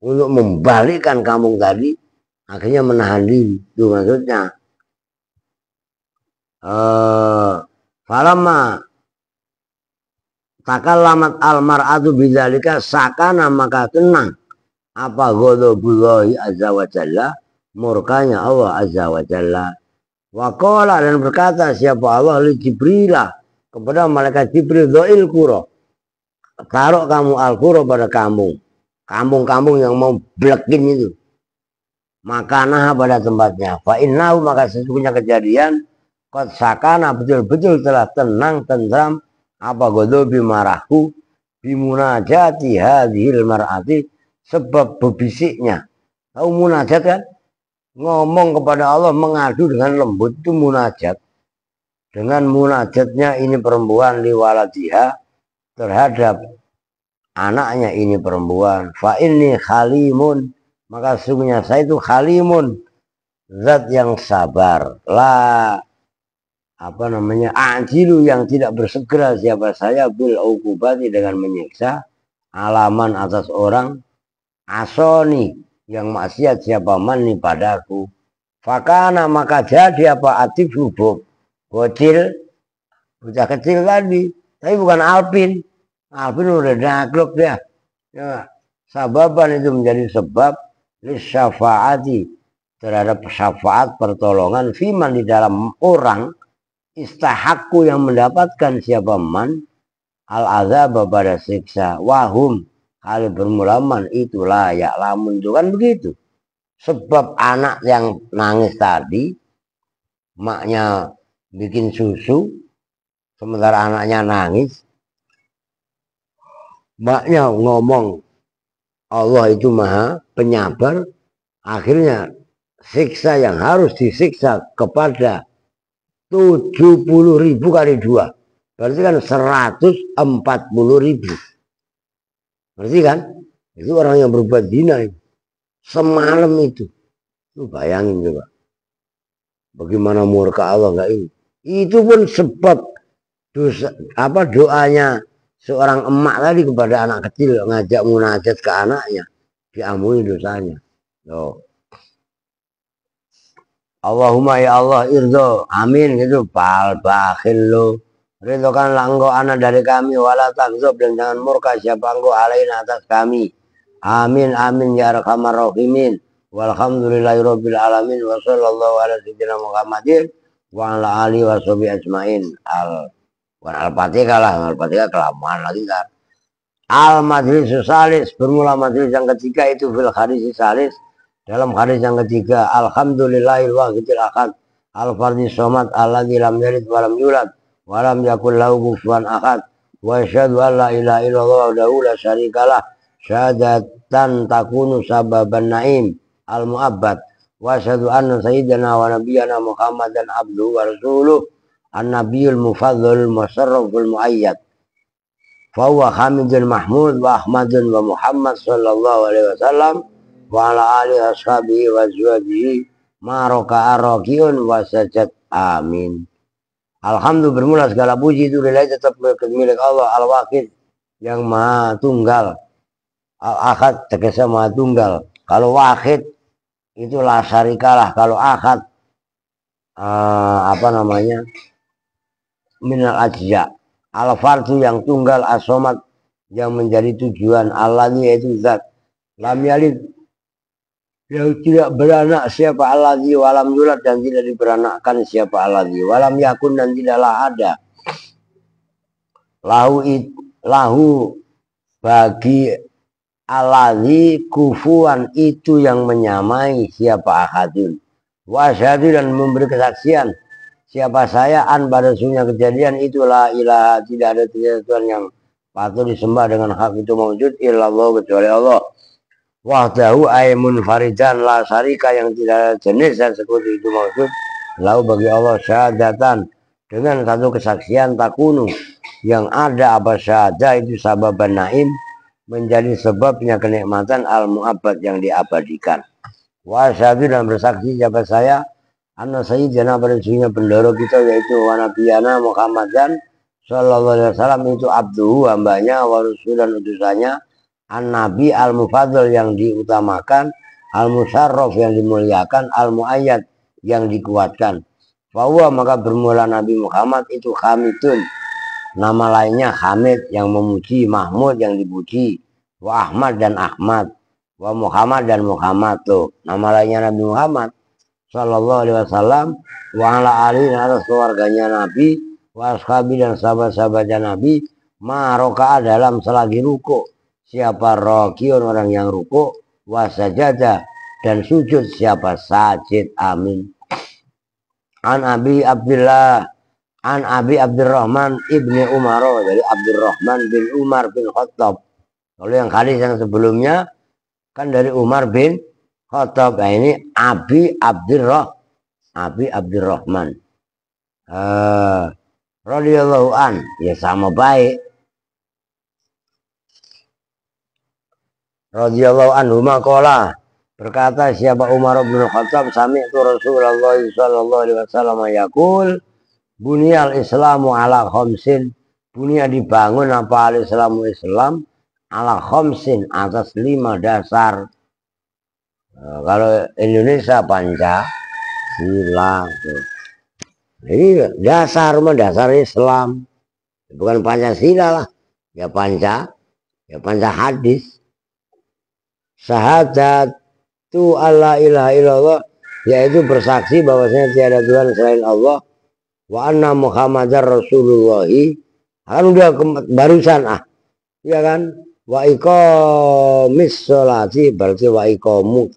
untuk membalikkan kampung tadi, akhirnya menahan diri. Itu maksudnya. Falamma takallamat almar'atu bidzalika sakana, maka tenang apa ghadabullahi azza wa jalla, murkanya Allah azza wa jalla. Wa qala, dan berkata siapa Allah li Jibrilah, kepada malaikat Jibril, doil kuro, taruh kamu al kuro, pada kampung-kampung yang mau blekin itu, makanah, pada tempatnya, fa innahu, maka sesungguhnya kejadian, qad sakana, betul-betul telah tenang tentram apa godobi, marahku, bimunajati hadhil mar'ati, sebab berbisiknya. Tahu munajat kan? Ngomong kepada Allah, mengadu dengan lembut, itu munajat. Dengan munajatnya ini perempuan liwaladiha, terhadap anaknya ini perempuan, fa inni khalimun, maka sesungguhnya saya itu khalimun, zat yang sabar, la ajilu, yang tidak bersegera siapa saya, bil ukubati, dengan menyiksa, alaman atas orang, asoni, yang maksiat siapa mani padaku. Fakana, maka jadi apa, atif lubuk, bocil, bocah kecil tadi, tapi bukan Alpin. Alpin udah nakluk dia. Ya, sababan itu menjadi sebab lisyafaati, terhadap syafaat pertolongan, fiman, di dalam orang, istahakku, yang mendapatkan siapa man al azab, pada siksa, wahum, hal bermulaman, itulah ya lamun, itu kan begitu. Sebab anak yang nangis tadi, maknya bikin susu, sementara anaknya nangis, maknya ngomong Allah itu maha penyabar, akhirnya siksa yang harus disiksa kepada 70.000 kali 2, berarti kan 140.000. Berarti kan itu orang yang berbuat zina semalam itu. Lu bayangin coba, bagaimana murka Allah enggak ini. Itu pun sebab dosa, doanya seorang emak tadi kepada anak kecil, ngajak munajat ke anaknya, diampuni dosanya. Loh. Allahumma ya Allah irdo, amin, gitu. Pal bakhil lo, ridhokan langgo anak dari kami, wala takzob, dan jangan murka siapa engkau alain atas kami. Amin amin ya arhamar rahimin. Walhamdulillahirabbil alamin, wa sallallahu ala sayyidina Muhammadin wa ala alihi wa sahbihi ajmain. Al-Fatihah lah, Al-Fatihah kelamaan lagi kan. Al majlis salis, bermula majlis yang ketiga itu fil hadis salis, dalam hadis yang ketiga. Alhamdulillahil wahidil ahad, al fardis somad, alladzi lam yalid wa lam yulad wa lam yakul lahu kufuwan ahad. Wa asyhadu an la ilaha illallah wahdahu la syarikalah, syahadatan takunu sababan naim al muabbad. Wa asyhadu anna sayyidana wa nabiyyana Muhammadan abduhu wa rasuluh, an-nabiyul mufaddal musarraful muayyad. Fahuwa hamidun mahmud wa ahmadun wa Muhammad sallallahu alaihi wasallam wa ala alihi ashabihi wa azwajihi ma raka'a rakiun wa sajad. Amin. Alhamdulillah, bermula segala puji itu lillahi, tetap milik Allah al-wahid yang maha tunggal, al-ahad tegese maha tunggal. Kalau wahid itu la syarikalah, kalau ahad apa namanya, minal ajza, al-fardu yang tunggal, as-somad yang menjadi tujuan, alladzi yaitu zat, lam yalid yang tidak beranak siapa, alladzi walam yulad dan tidak diberanakkan siapa, alladzi walam yakun dan tidaklah ada, lahu bagi alladzi kufuan itu yang menyamai siapa, ahadun. Wa asyhadu dan memberi kesaksian siapa saya an pada sunnah kejadian itulah ilaha, tidak ada Tuhan yang patut disembah dengan hak itu mewujud illallah kecuali Allah. Wahdahu ay munfaridan la syarika yang tidak ada jenis dan sekutu itu maksud lahu bagi Allah, syahadatan dengan satu kesaksian, takunu yang ada apa syahadah itu sababan naim menjadi sebabnya kenikmatan al muabbad yang diabadikan. Wa asyhadu dan bersaksi siapa saya anna sayyidina pada sesungguhnya pendoro kita yaitu wa nabiyana Muhammadan sallallahu alaihi wasallam itu abduhu hambanya wa rasul dan utusannya, an-nabi al-mufaddal yang diutamakan, al-musarraf yang dimuliakan, al-muayyad yang dikuatkan. Bahwa maka bermula Nabi Muhammad itu hamidun, nama lainnya Hamid yang memuji, Mahmud yang dipuji, wa Ahmad dan Ahmad, wa Muhammad dan Muhammad, tuh nama lainnya Nabi Muhammad sallallahu alaihi wasallam, wa ala alihi dan atas keluarganya Nabi, wa ashabi dan sahabat-sahabatnya Nabi, ma roka'a dalam selagi ruku siapa rokiun orang yang ruku, wa sajada dan sujud siapa sajid. Amin. An Abi Abdullah an Abi Abdurrahman ibni Umar, dari Abdurrahman bin Umar bin Khattab. Kalau yang hadis yang sebelumnya kan dari Umar bin Khattab. Nah, ini Abi Abdurrahman radhiyallahu an, ya sama baik. Radhiyallahu anhu maqala, berkata siapa Umar bin Khattab, sami'tu Rasulullah sallallahu alaihi wasallam yaqul, bunyal islamu ala khamsin, bunya dibangun apa al-islamu Islam ala khamsin atas 5 dasar. Kalau Indonesia Pancasila. Ini dasar Islam, bukan Pancasila lah, ya Panca hadis. Syahadatu alla ilaha illallah, yaitu bersaksi bahwasanya tiada Tuhan selain Allah, wa anna Muhammadar Rasulullah, kan udah barusan ya kan, wa iqamis sholati berarti wa iqamu,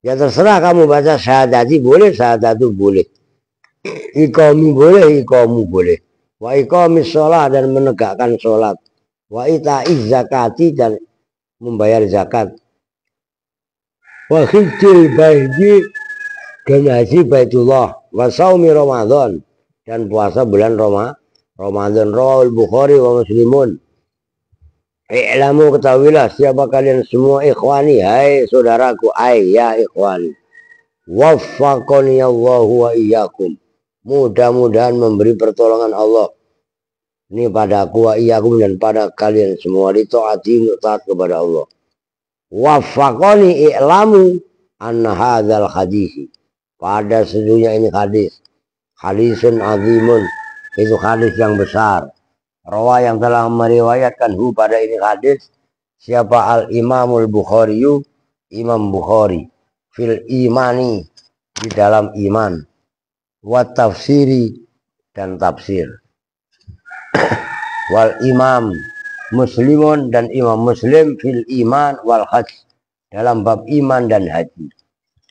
ya terserah kamu baca syahadati boleh, syahadatu boleh, iqamu boleh, wa iqamis sholat dan menegakkan sholat, wa ita'iz zakati dan membayar zakat, wa hijjil baiti dan haji Baitullah, wa saumi Ramadan dan puasa bulan Ramadan. Rawahul Bukhari wa Muslimun. I'lamu ketahuilah siapa kalian semua, ikhwani hai saudaraku, ya ikhwani, waffaqani Allahu wa iyyakum, mudah-mudahan memberi pertolongan Allah ini padaku, wa iyyakum dan pada kalian semua, di taati taat kepada Allah. Waffaqani i'lamu anna hadzal hadis, pada sesungguhnya ini hadisun azimun, itu hadis yang besar. Rawa yang telah meriwayatkan pada ini hadis siapa al-Imamul Bukhari, Imam Bukhari, fil imani di dalam iman, wa tafsiri dan tafsir, wal imam Muslimun dan Imam Muslim fil iman wal hajj dalam bab iman dan haji.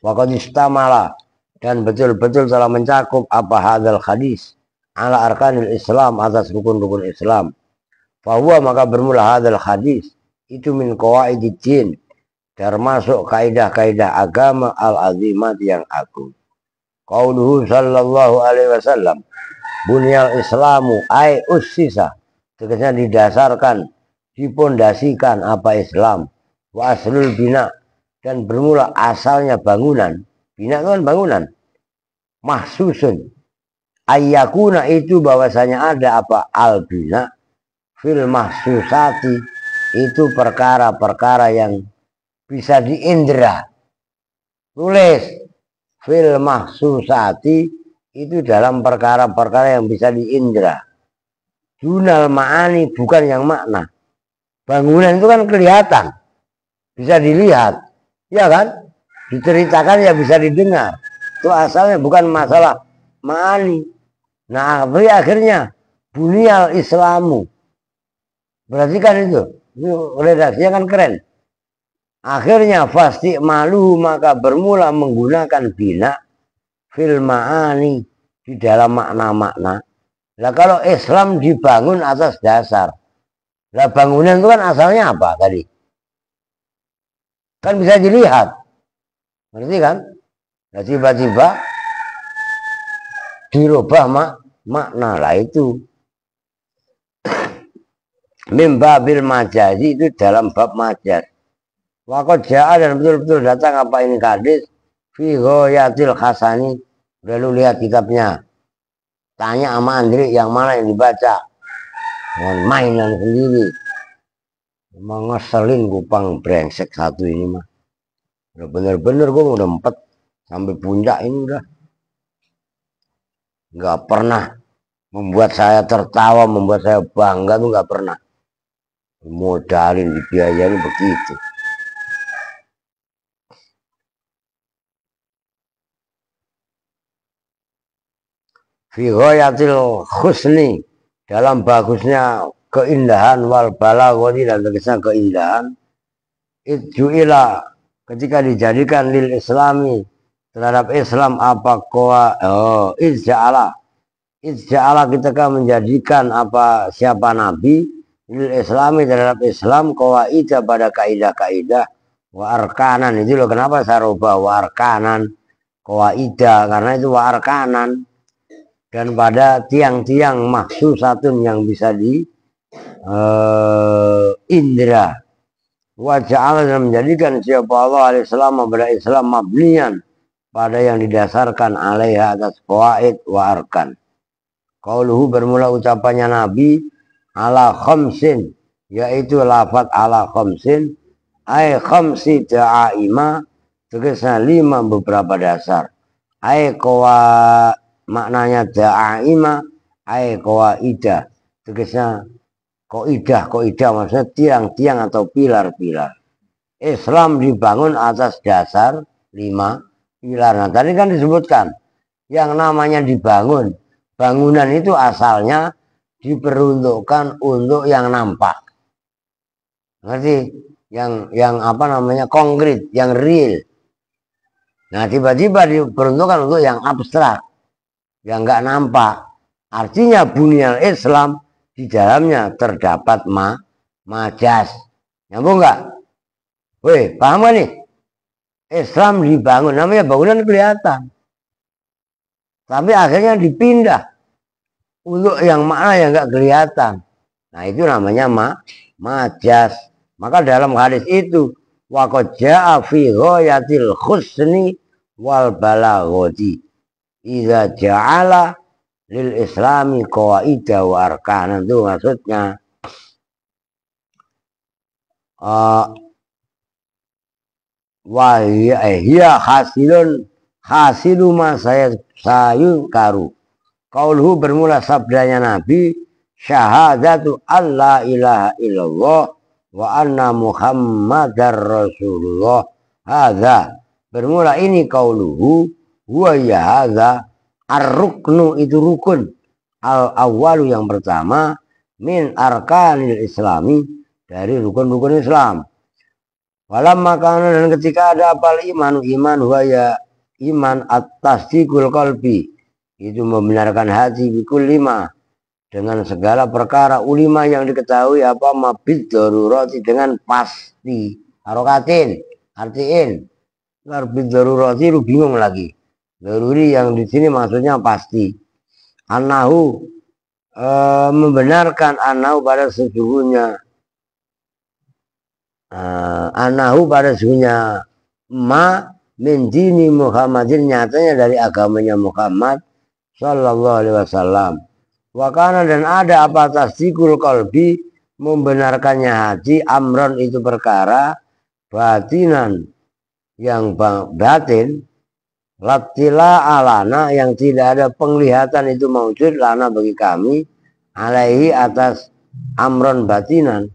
Waqad istamala dan betul-betul telah mencakup apa hadal hadis ala arkanil Islam atas rukun-rukun Islam. Fahuwa maka bermula hadal hadis itu min qawaidid termasuk kaidah-kaidah agama al-azimat yang agung. Qauluhu sallallahu alaihi wasallam bunyal islamu ay ussisa tegasnya didasarkan, dipondasikan apa Islam. Wa aslul bina dan bermula asalnya bangunan. Bina itu kan bangunan. Mahsusun. Ayyakuna itu bahwasanya ada apa al bina fil mahsusati itu perkara-perkara yang bisa diindra. Tulis fil mahsusati itu dalam perkara-perkara yang bisa diindra. Dunal ma'ani bukan yang makna. Bangunan itu kan kelihatan, bisa dilihat, ya kan? Diceritakan ya bisa didengar. Itu asalnya bukan masalah ma'ani. Nah, akhirnya bunyal Islamu. Berarti kan itu redaksinya kan keren. Akhirnya fasti malu maka bermula menggunakan bina fil ma'ani di dalam makna-makna. Nah kalau Islam dibangun atas dasar, nah bangunan itu kan asalnya apa tadi? Kan bisa dilihat, ngerti kan? Nah tiba-tiba dirubah makna lah itu. Mimbabil majazi itu dalam bab majaz. Waktu ja'a dan betul-betul datang apa ini hadis fi ghayatil hasani. Udah lu lihat kitabnya. Tanya sama Andri yang mana yang dibaca. Dengan mainan sendiri. Emang ngeselin kupang brengsek satu ini mah. Udah bener-bener gue udah empet sampai puncak ini udah. Nggak pernah membuat saya tertawa, membuat saya bangga tuh nggak pernah. Modalin dibiayain begitu. Fi ghayatil husni dalam bagusnya keindahan wal balaghati dan tegasnya keindahan idjuila ketika dijadikan lil islami terhadap Islam apa koa izja'ala ketika menjadikan apa siapa nabi lil islami terhadap Islam qawaida pada kaidah-kaidah wa arkanan itu loh kenapa saya rubah wa arkanan qawaida karena itu wa arkanan dan pada tiang-tiang maksusatun yang bisa di indra wajah Allah dan menjadikan siapa Allah al-Islam pada Islam mabnian pada yang didasarkan alaiha atas qawaid wa arkan. Qauluhu bermula ucapannya Nabi ala khamsin yaitu lafaz ala khamsin ay khamsi da'ima tegasnya 5 beberapa dasar ay qawa maknanya da'ima ay qawaidah tegasnya qaidah maksudnya tiang-tiang atau pilar-pilar. Islam dibangun atas dasar 5 pilar. Nah tadi kan disebutkan yang namanya dibangun, bangunan itu asalnya diperuntukkan untuk yang nampak, ngerti? Yang apa namanya konkret, yang real. Nah tiba-tiba diperuntukkan untuk yang abstrak, yang nggak nampak. Artinya bunyal Islam di dalamnya terdapat majas. Nyambung nggak? Weh, paham gak nih? Islam dibangun, namanya bangunan kelihatan. Tapi akhirnya dipindah untuk yang makna yang nggak kelihatan. Nah itu namanya majas. Maka dalam hadis itu waqad jaa fi ghayatil husni wal balaghati idza ja'ala lil islami qawaida wa arkanan itu maksudnya wahia hasilu ma sayun karu qauluhu bermula sabdanya Nabi syahadatu alla ilaha illallah wa anna muhammadar rasulullah hadza bermula ini qauluhu huwa ya hadza ar-ruknu itu rukun al-awwalu yang pertama min arkanil islami, dari rukun-rukun Islam. Walam makanan, dan ketika ada apal iman waya iman at-tasdiqul qalbi, itu membenarkan hati bikul lima, dengan segala perkara ulima yang diketahui apa mabid darurati, dengan pasti. Harokatin artiin mabid darurati, lu bingung lagi. Daruri yang di sini maksudnya pasti. Anahu membenarkan anahu pada sesungguhnya, anahu pada sesungguhnya ma min dini Muhammadin, nyatanya dari agamanya Muhammad sallallahu alaihi wasallam. Wakana, dan ada apa tasdikul qalbi, membenarkannya hati, amron itu perkara, batinan yang batin, latila alana yang tidak ada penglihatan itu maujud lana bagi kami, alaihi atas amron batinan,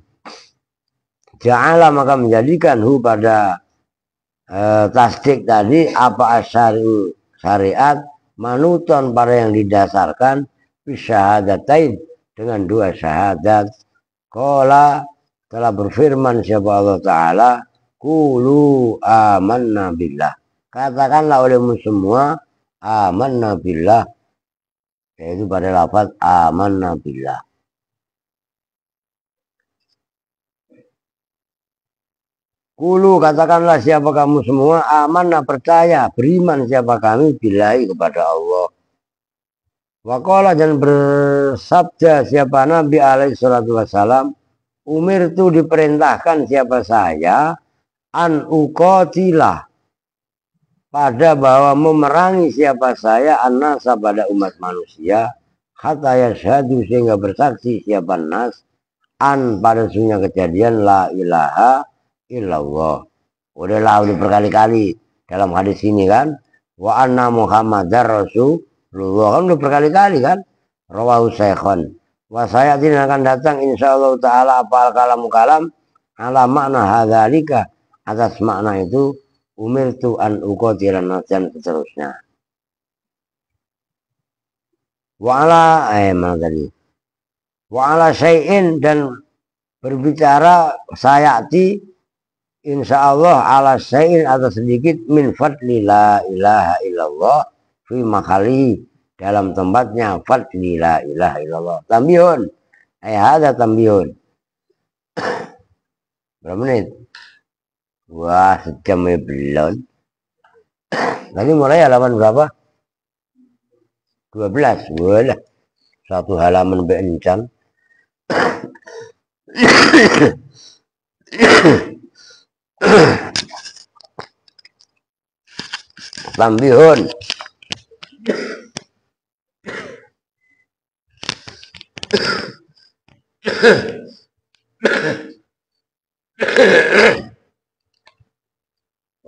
ja'ala maka menjadikan hu pada tasdik tadi apa asyari syariat, manuton pada yang didasarkan bisyahadatain, dengan dua syahadat. Qala, telah berfirman siapa Allah Ta'ala, qulu amanna billah, katakanlah olehmu semua amanna billah, yaitu pada lafaz amanna billah. Qulu, katakanlah siapa kamu semua, amanna percaya, beriman siapa kami, billahi kepada Allah. Waqala, dan bersabda siapa Nabi alaihi salatu wassalam, umir itu diperintahkan siapa saya, an uqatilah, pada bahwa memerangi siapa saya, an-nasa pada umat manusia, hatta yashhadu, sehingga bersaksi siapa nas, an pada sunnah kejadian la ilaha illallah. Udahlah berkali-kali dalam hadis ini kan, wa anna muhammadar rasul, kan udah berkali-kali kan, rawahu syekhon. Wa sayatin, akan datang insyaallah taala apa kalam ala makna hadzalika, atas makna itu, umirtu an uqatilan dan seterusnya. Wa ala mana tadi? Wa ala syai'in, dan berbicara sayati insyaallah ala syai'in, atas sedikit, min fadli la ilaha illallah fi makhali, dalam tempatnya, fadli la ilaha illallah. Tambihun, ada tambihun. Berapa menit? Wah, sejam belum. Tadi mulai halaman berapa? 12. Walah, satu halaman bencang. Tambihun.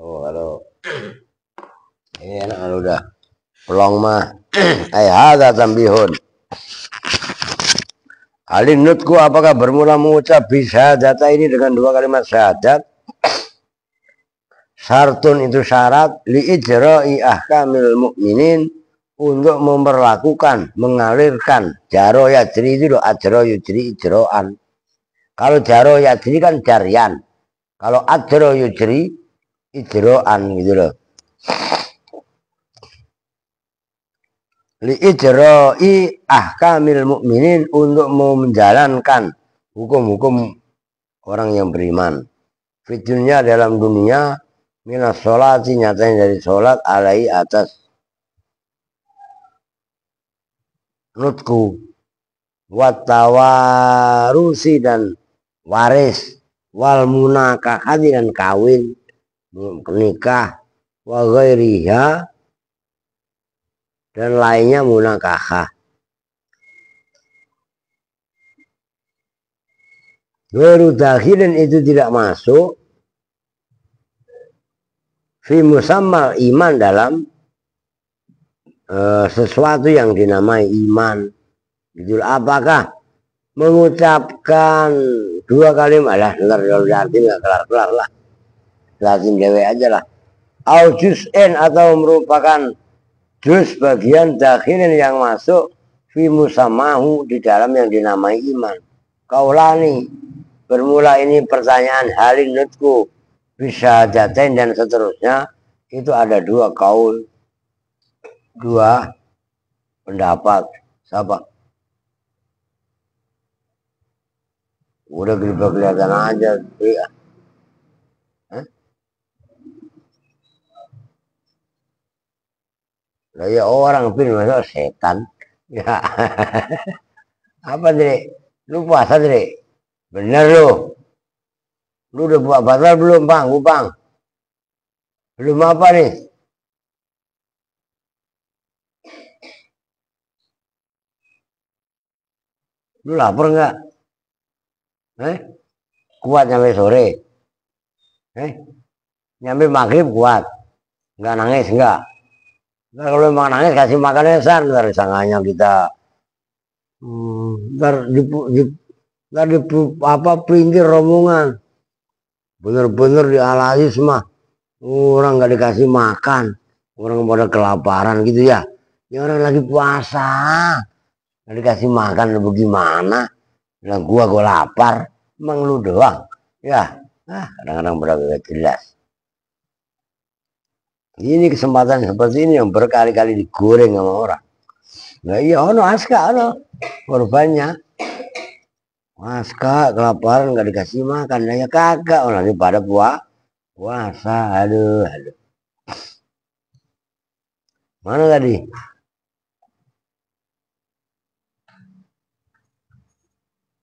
Oh, kalau ini enak kalau udah pelong mah. Ada tambihun. Alin nutku, apakah bermula mengucap bisyahadata ini dengan dua kalimat syahadat? Syartun, itu syarat, li ijra'i ahkamil mu'minin, untuk memperlakukan, mengalirkan. Jaro yajri itu loh, ajro yujri ijro'an. Kalau jaro yajri kan jarian, kalau ajro yujri ijro'an gitu loh. Li ijra'i ahkamil mu'minin, untuk mau menjalankan hukum-hukum orang yang beriman. Fitunya dalam dunia, minas sholati, nyatanya dari sholat, alai atas nutku, watawarusi, dan waris, wal munakahati, dan kawin, nikah, wa ghairiha, dan lainnya munakahah. Baru dakhilin, itu tidak masuk fi musammal iman, dalam sesuatu yang dinamai iman. Itu apakah mengucapkan dua kalimat, lah ntar kalau diarti nggak kelar-kelar lah, jelasin dewe aja lah. Au juz'in, atau merupakan juz bagian dakhilin yang masuk fi musamahu, di dalam yang dinamai iman. kaulani. Bermula ini pertanyaan halin nutku bisa jatain dan seterusnya. Itu ada dua kaul, dua pendapat. Siapa? Udah kelihatan aja. Iya. Lah ya orang pin masa setan. Ya. Apa Dre? Lu puasa Dre? Bener lu. Lu udah buat batal belum Bang? Bang. Belum apa nih? Lu lapar nggak? Kuat nyampe sore? Nyampe maghrib kuat? Nggak nangis nggak? Ntar kalau emang nangis kasih makannya san, ntar sanganya kita. Ntar di apa pinggir rombongan. Bener-bener dialahis mah. Orang nggak dikasih makan. Orang pada kelaparan gitu ya. Ya orang lagi puasa. Nggak dikasih makan bagaimana? Nah gua lapar. Emang lu doang. Ya. Kadang-kadang benar-benar jelas. Ini kesempatan seperti ini yang berkali-kali digoreng sama orang. Nah iya ono aska ono korbannya. Aska kelaparan nggak dikasih makan, ya kagak orang ini pada puasa. Aduh. Mana tadi?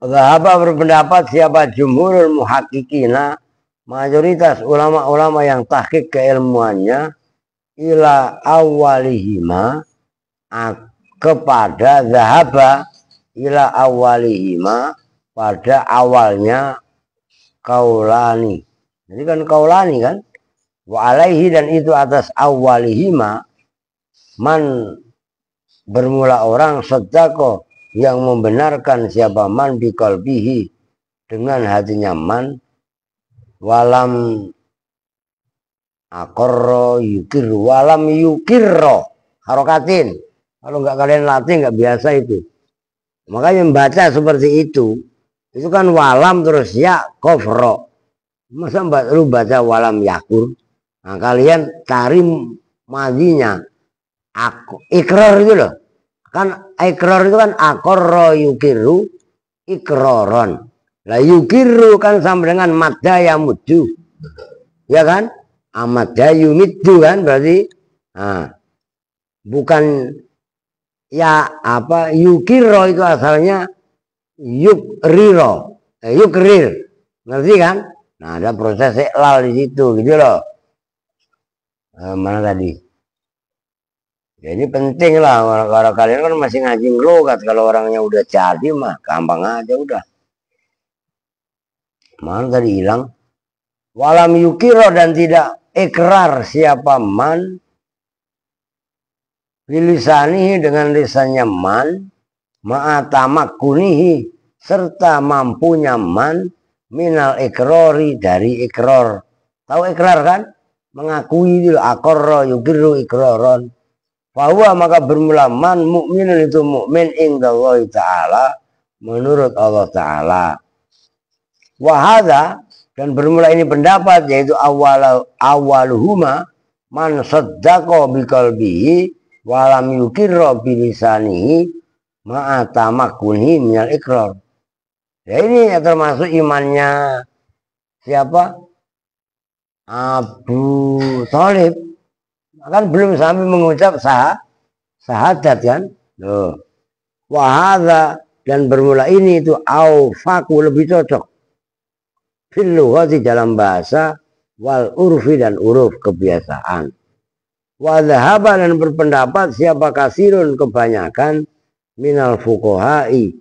Apa berpendapat siapa jumhurul muhakkikina, mayoritas ulama-ulama yang tahqiq keilmuannya ila awalihima kepada zahaba ila awalihima pada awalnya kaulani. Jadi kan kaulani kan wa alaihi dan itu atas awalihima man bermula orang sedekah yang membenarkan siapa man biqalbihi dengan hatinya man walam akorro yukir walam yukirro harokatin. Kalau nggak kalian latih nggak biasa itu. Makanya membaca seperti itu kan walam terus ya kofro. Masa lu baca walam yakur? Nah kalian cari madinya ikrar itu loh. Kan ikrar itu kan akorro yukiru ikroron. Lah yukiru kan sama dengan madda yamudu. Ya kan? Amadda yumidu kan berarti. Nah, bukan ya apa yukiro itu asalnya yukrir, ngerti kan? Nah ada proses iklal di situ gitu loh. Mana tadi? Ya ini penting lah kalau kalian kan masih ngaji logat, kalau orangnya udah jadi mah gampang aja udah. Mana tadi hilang? Walam yukiro dan tidak ikrar siapa man bilisanihi dengan lisannya man ma'atamakunihi serta mampunya man minal ikrori dari ikror. Tahu ikrar kan? Mengakui dulu akorro yukiru ikroron. Bahwa maka bermula man mukminun itu mukmin indallahi ta'ala menurut Allah Ta'ala. Wahada dan bermula ini pendapat yaitu awaluhuma man saddaqo biqalbihi walam yukirro bilisanihi ma'atamakuni minal ikrar. Ya ini ya termasuk imannya siapa? Abu Thalib. Kan belum sampai mengucap syahadat kan? Loh. Wahada dan bermula ini itu aufaku lebih cocok. Fil lughati dalam bahasa wal urfi dan uruf kebiasaan. Wadhahaba dan berpendapat siapa kasirun kebanyakan minal fuqahai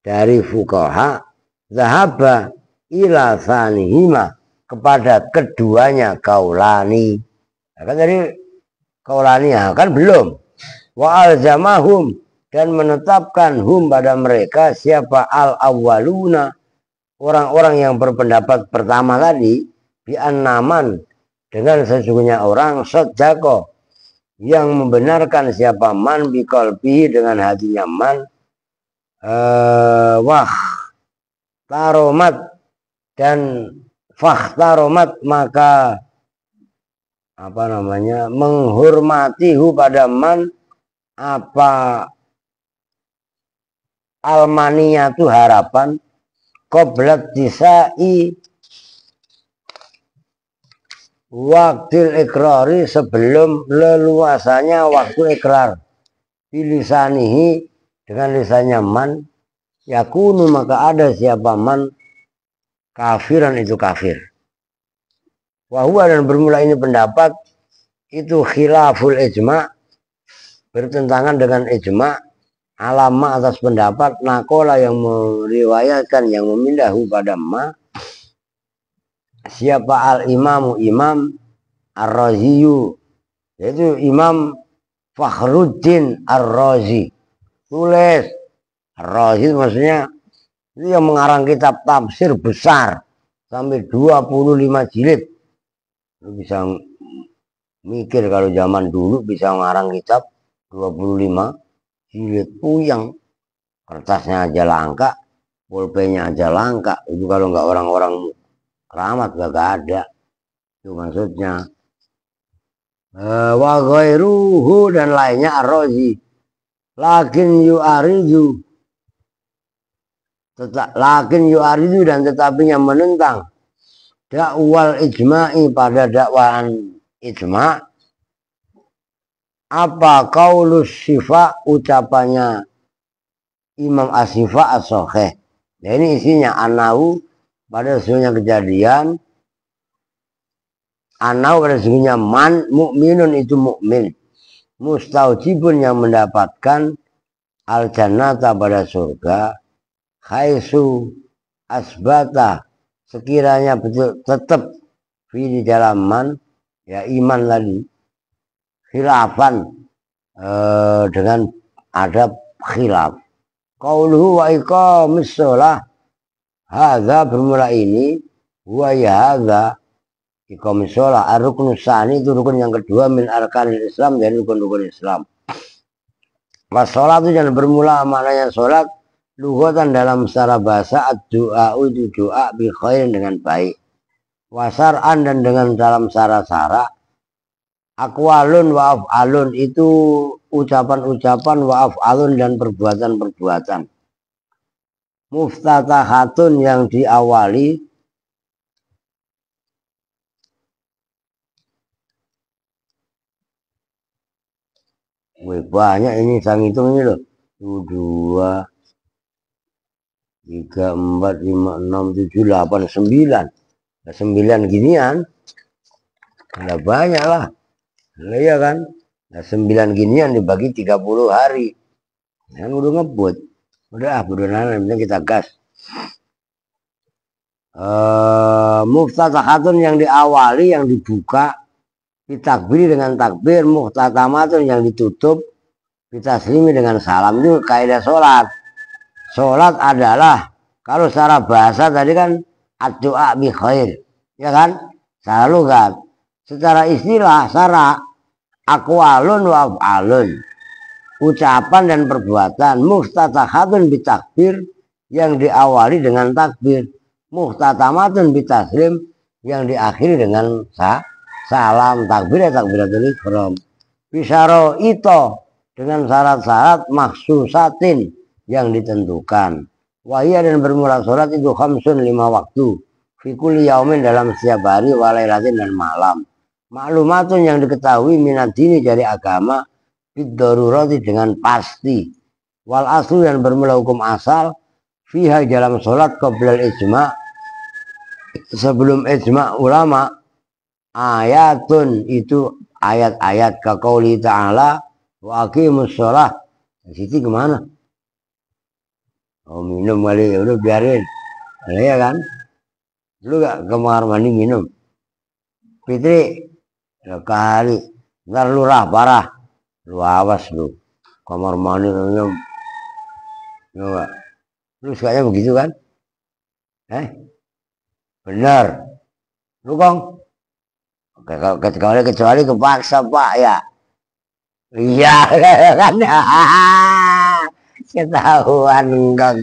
dari fuqaha zahaba ila sanihima kepada keduanya kaulani. Kan dari kaulani ya kan belum. Wa alzamahum dan menetapkan hum pada mereka siapa al awwaluna orang-orang yang berpendapat pertama tadi bi annaman dengan sesungguhnya orang sodako yang membenarkan siapa man biqalbihi dengan hatinya man taromat dan fakhtaromat, maka apa namanya, menghormatihu pada man, apa almaniyatu harapan, qoblat disai waktil ikrari, sebelum leluasanya waktu ikrar, bilisanihi dengan lisannya man, yakunu maka ada siapa man, kafiran itu kafir. Wahwa dan bermula ini pendapat itu khilaful ijma, bertentangan dengan ijma, alama atas pendapat nakola yang meriwayatkan, yang memindahu pada ma, siapa al imamu imam ar-Raziyu, yaitu Imam Fakhruddin ar-Razi. Tulis ar-Razi maksudnya itu yang mengarang kitab tafsir besar sampai 25 jilid. Lu bisa mikir kalau zaman dulu bisa mengarang kitab 25 jilid, puyang, kertasnya aja langka, pulpennya aja langka. Itu kalau nggak orang-orang keramat gak ada. Itu maksudnya. Wa ghairuhu dan lainnya ar-Razi. Lakin yu'aridu, dan tetapinya menentang dakwal ijma'i, pada dakwaan ijma', apa qaulus syifa, ucapannya Imam As-Syifa As-Sokheh. Nah ini isinya anahu, pada sesungguhnya kejadian, anahu pada sesungguhnya man, mukminun itu mukmin, mustaujibun yang mendapatkan al jannata pada surga, khaisu asbata sekiranya betul tetap di dalam man, ya iman tadi, khilafan dengan adab khilaf. Qauluhu wa iqamis shalah, hadza bermula ini, wa ya hadza iqamis shalah ar-ruknu tsani, itu rukun yang kedua min arkanil Islam, dari rukun-rukun Islam. Was sholat itu jangan bermula maknanya sholat lughatan dalam secara bahasa, ad-du'a itu doa, bi khairin dengan baik, wasar'an dan dengan dalam sara-sara, aqwalun wa af'alun itu ucapan-ucapan, wa af'alun dan perbuatan-perbuatan, muftatahatun yang diawali, banyak ini saya hitung ini loh, 2 3 4 5 6 7 8 9 9 ginian, udah banyak lah. Nah, iya kan, nah, 9 ginian dibagi 30 hari kan udah ngebut, udah beneran, penting kita gas. Muftatahatun yang diawali, yang dibuka, ditakbiri dengan takbir, muhtatamatun yang ditutup, ditaslimi dengan salam. Itu kaidah sholat. Sholat adalah, kalau secara bahasa tadi kan ad-du'a bi khair, ya kan, secara logat. Secara istilah, secara aqwalun wa af'alun, ucapan dan perbuatan, muftatahatun bi takbir yang diawali dengan takbir, muhtatamatun bi taslim yang diakhiri dengan salam. Takbir ya takbiratul ihram, bisyaro itu dengan syarat-syarat maksusatin yang ditentukan. Wahia dan bermula sholat itu khamsun 5 waktu, fi kulli yaumin dalam setiap hari, walailatin dan malam, maklumatun yang diketahui, minad dini dari agama, bid darurati dengan pasti, wal aslu dan bermula hukum asal, fiha dalam sholat, qoblal ijma sebelum ijma ulama, ayatun itu ayat-ayat, kaqouli ta'ala wa aqimus sholah. Siti kemana? Oh minum kali, udah biarin. Nah, ya kan, lu gak ke kamar mandi minum, Fitri ya kali, ntar lu parah, lu awas lu kamar mandi minum, ya, lu sukanya begitu kan? Bener lu Kong, kecuali kepaksa Pak ya. Iya kan, ketahuan Kong,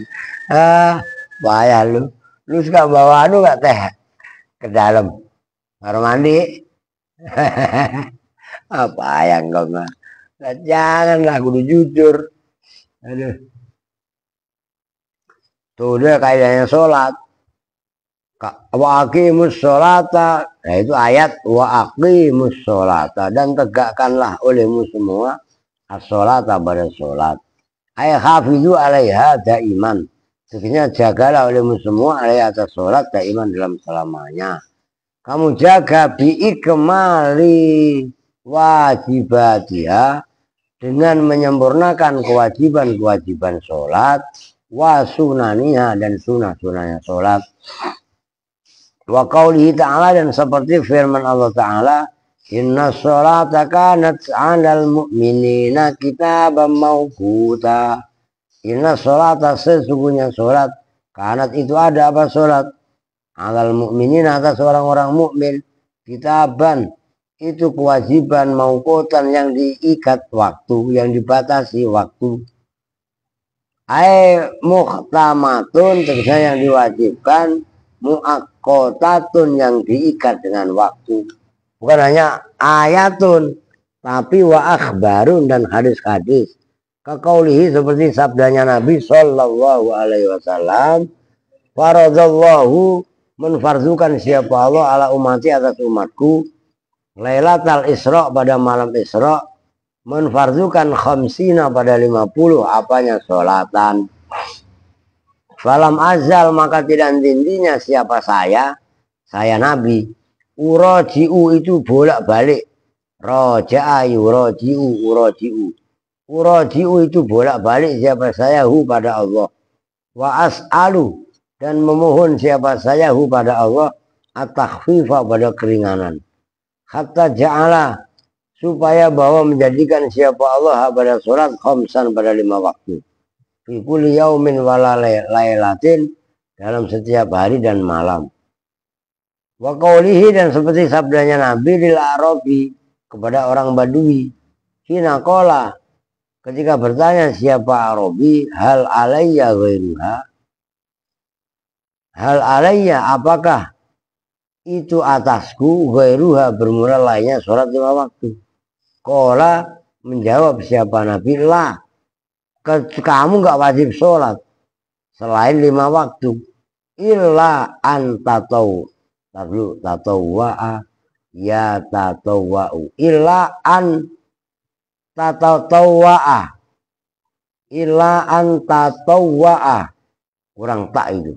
bahaya lu. Lu suka bawa anu gak teh ke dalam kamar mandi? Apa yang kau mah? Janganlah, kudu jujur. Aduh. Tuh dia kaidahnya sholat. Wa aqimus sholata. Nah itu ayat wa aqimus sholata. Dan tegakkanlah olehmu semua as-sholata pada sholat. Ay hafizu alaiha daiman. Sebenarnya jagalah olehmu semua alaiha atas sholat daiman dalam selamanya. Kamu jaga biikmali wajibatiha dengan menyempurnakan kewajiban-kewajiban sholat wa sunaniha dan sunah-sunahnya sholat. Wa qaulihi ta'ala dan seperti firman Allah Ta'ala, inna sholata kanat 'alal mu'minina kitaban mawquta. Inna sholata sesungguhnya sholat kanat itu ada apa sholat 'alal mu'minina atas orang-orang mukmin kitaban itu kewajiban mawqutan yang diikat waktu, yang dibatasi waktu. Ai muhtamatun tegasnya yang diwajibkan, muaqqatatun yang diikat dengan waktu. Bukan hanya ayatun, tapi wa akhbarun dan hadis-hadis. Kaqaulihi seperti sabdanya Nabi sallallahu alaihi wasallam, faradallahu menfarzukan siapa Allah ala umati atas umatku Lailatul Isra pada malam Isra, menfarzukan khamsina pada 50 apanya sholatan. Falam azal maka tidak intinya siapa saya Nabi. Uroji'u itu bolak-balik. Roja'a yuroji'u uroji'u. Uroji'u itu bolak-balik siapa saya hu pada Allah. Wa as'alu dan memohon siapa saya hu pada Allah at-takhfifa pada keringanan. Hatta ja'ala supaya bahwa menjadikan siapa Allah pada sholat khamsan pada 5 waktu. Fi kulli yaumin wala lailatin dalam setiap hari dan malam. Wa qaulihi dan seperti sabdanya Nabi lil Arabi kepada orang Badui. Hina qala ketika bertanya siapa Arabi, hal alayya ghairuha? Hal alayya apakah itu atasku ghairuha bermula lainnya sholat 5 waktu. Qala menjawab siapa Nabi, lah kamu gak wajib sholat selain 5 waktu illa an tatawwa'a ya tatawwa'u illa an tatawwa'a kurang tak itu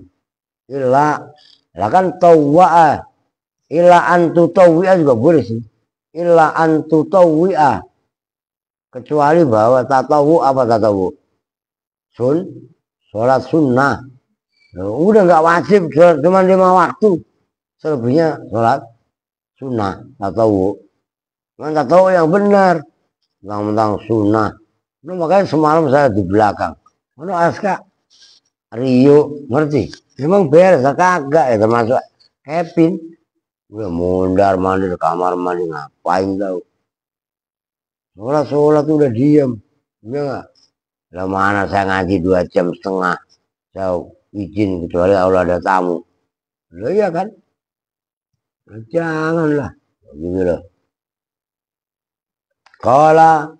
illa lah kan tawwa'a illa an tutawwi'a juga boleh sih illa an tutawwi'a kecuali bahwa tatawu apa tatawu sholat sunnah udah nggak wajib cuma 5 waktu selebihnya sholat sunnah tatawu yang benar tentang sunnah. Nah, makanya semalam saya di belakang mana Aska Rio ngerti memang beres kagak ya termasuk Kevin udah mondar mandir kamar mandi ngapain tau sholat udah diem ya enggak lah mana saya ngaji 2,5 jam saya izin kecuali Allah ada tamu loh iya kan nah, janganlah gitu loh. Qala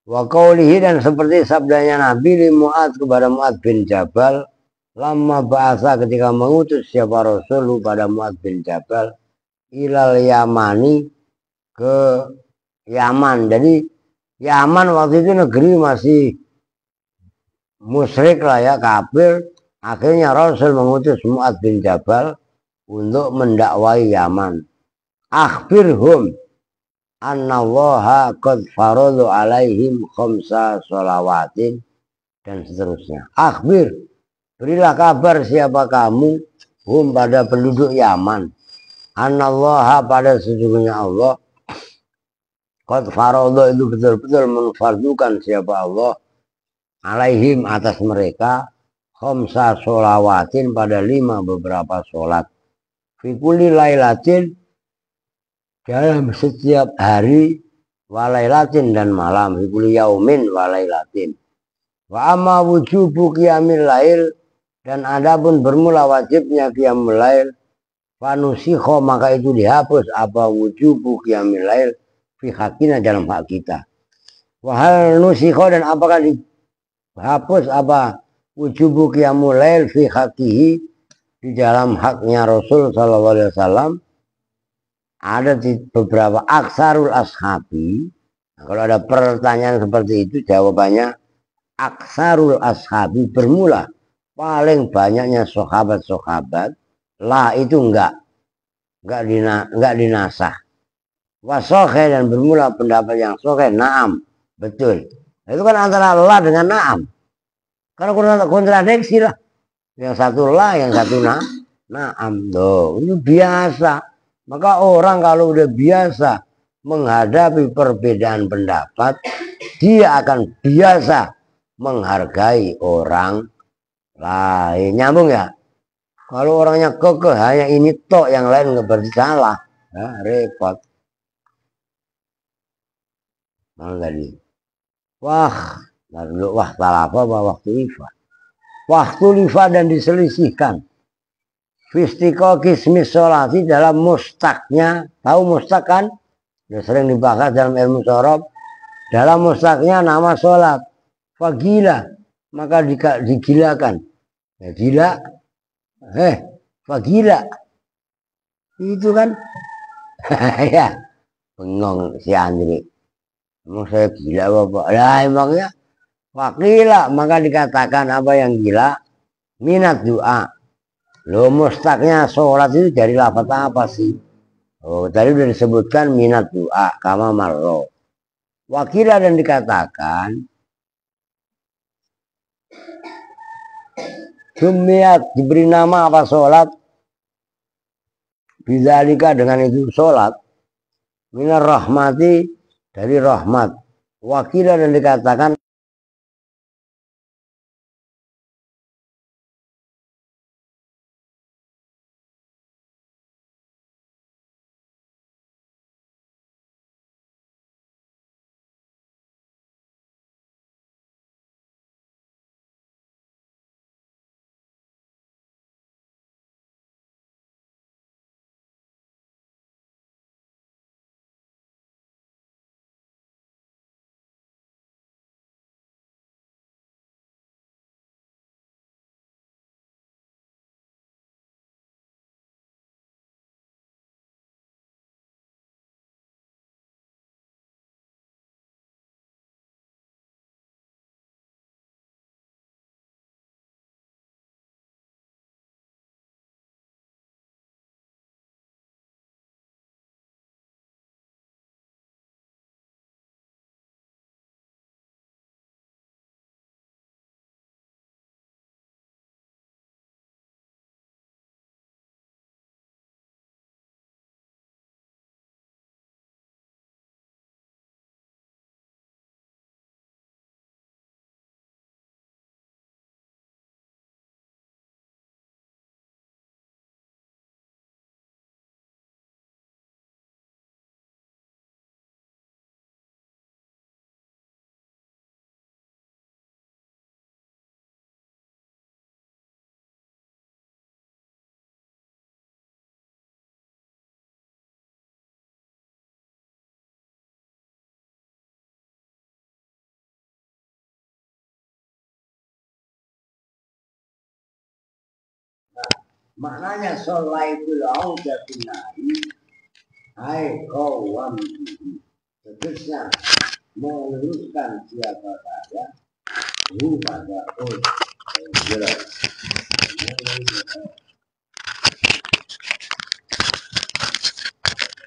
wa qaulihi dan seperti sabdanya Nabi li Mu'ad kepada Mu'ad bin Jabal lama bahasa ketika mengutus siapa Rasul pada Mu'ad bin Jabal ilal Yamani ke Yaman. Jadi Yaman waktu itu negeri masih musyrik lah ya, kafir. Akhirnya Rasul mengutus Mu'ad bin Jabal untuk mendakwai Yaman. Akhbirhum annallaha qad faradu alaihim khamsa sholawatin dan seterusnya. Akhbir, berilah kabar siapa kamu pada penduduk Yaman. Anallaha pada sesungguhnya Allah qad farada itu betul-betul menfardukan siapa Allah alaihim atas mereka khamsa sholawatin pada 5 beberapa sholat fi kulli lailatin dalam setiap hari walailatin dan malam fi kulli yaumin walailatin wa amma wujubu qiyamil lail Dan adapun bermula wajibnya qiyamul lail, fanusikho maka itu dihapus apa wujubu qiyamul lail fi hakina dalam hak kita. Wahal nusikho dan apakah dihapus apa wujubu qiyamul lail fi hakihi di dalam haknya Rasul sallallahu alaihi wasallam. Ada di beberapa aksarul ashabi. Nah, kalau ada pertanyaan seperti itu jawabannya aksarul ashabi bermula paling banyaknya sahabat-sahabat lah itu enggak dinasah. Wasohe dan bermula pendapat yang sohe naam betul. Itu kan antara la dengan naam. Karena kontradiksi lah. Yang satu la, yang satu naam. Tuh, itu biasa. Maka orang kalau udah biasa menghadapi perbedaan pendapat, dia akan biasa menghargai orang lain. Nyambung ya? Kalau orangnya kekeh hanya ini tok, yang lain nggak berarti salah. Ya, repot. Mana tadi? Wah, salah apa waktu lifa. Waktu lifa dan diselisihkan. Fistiko kismis sholati dalam mustaknya, tahu mustak kan? Sudah sering dibahas dalam ilmu sorob. Dalam mustaknya nama sholat. Fagila, maka digilakan. Ya gila, fagila. Itu kan? Ya, bengong si Andri. Emang saya gila bapak? Lah emangnya fakila, maka dikatakan apa yang gila? Minat doa. Lo mustaknya sholat itu dari lafaz apa sih? Oh, tadi sudah disebutkan minat doa, kama marro. Wakila dan dikatakan sumiat diberi nama apa sholat? Bidzalika dengan itu sholat. Minar rahmati dari rahmat. Wakila dan dikatakan maknanya sholat itu laudatullahi hai qawam tegasnya meluruskan siapa saja pada jelas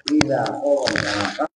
tidak orang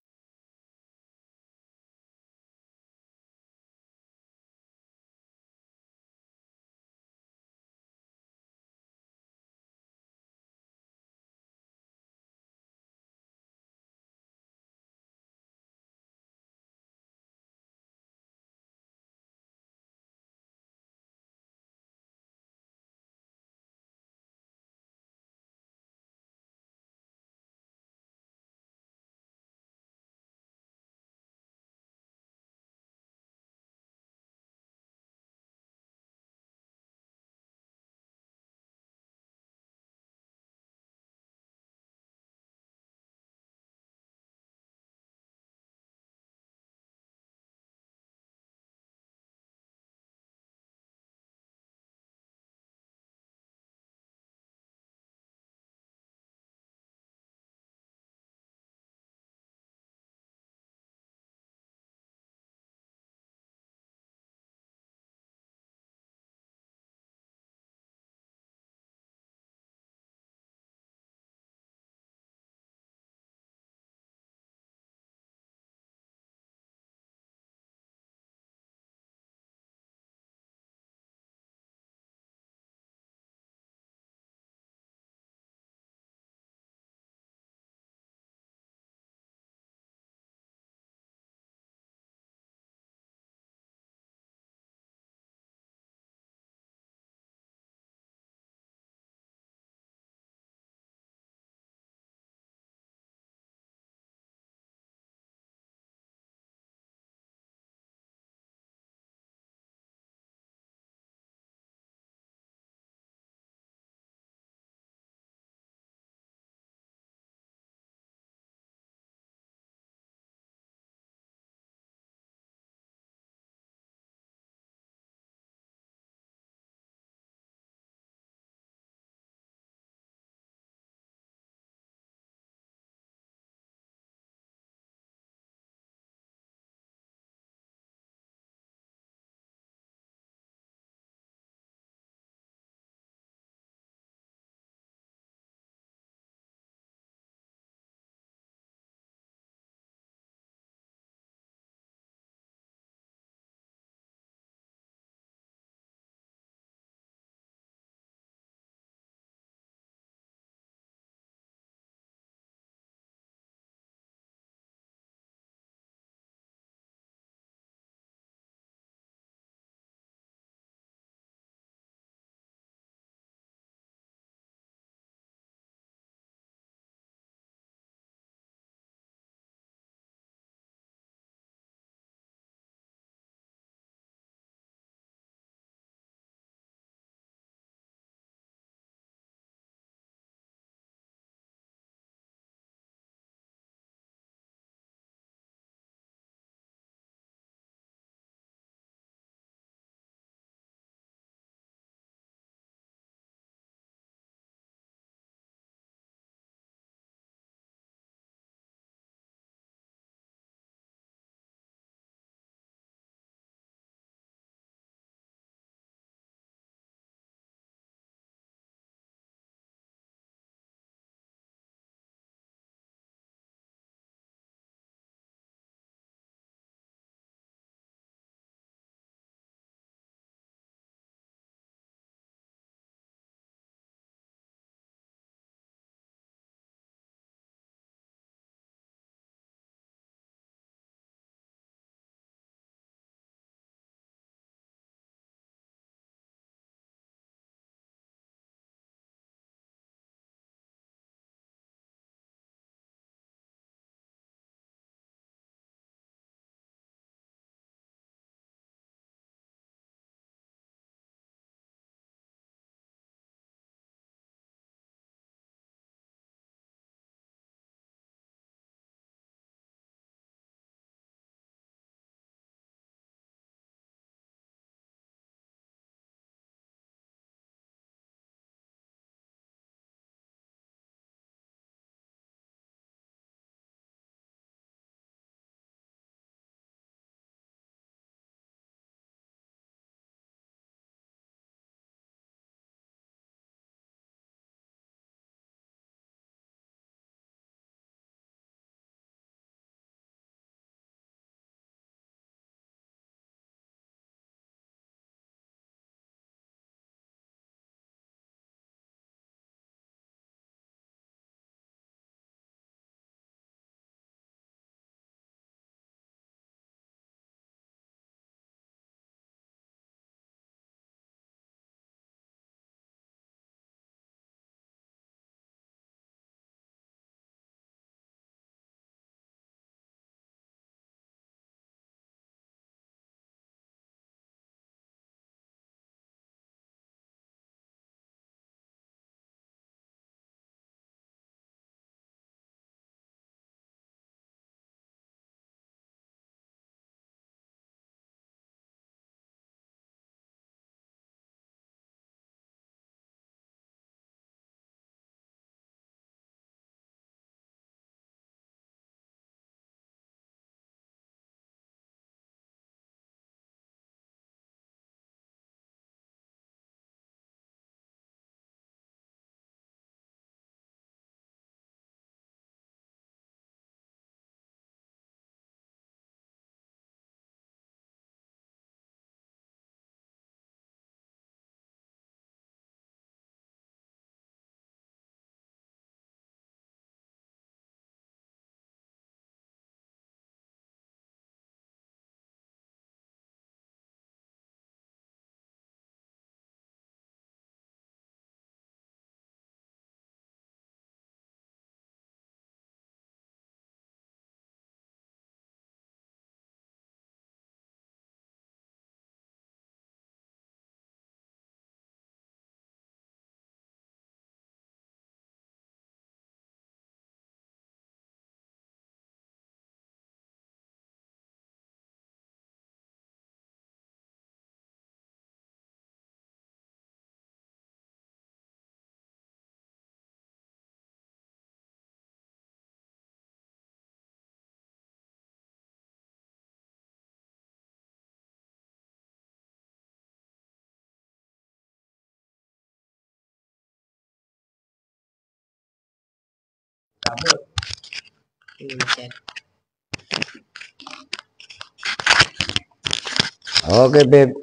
Oke Beb,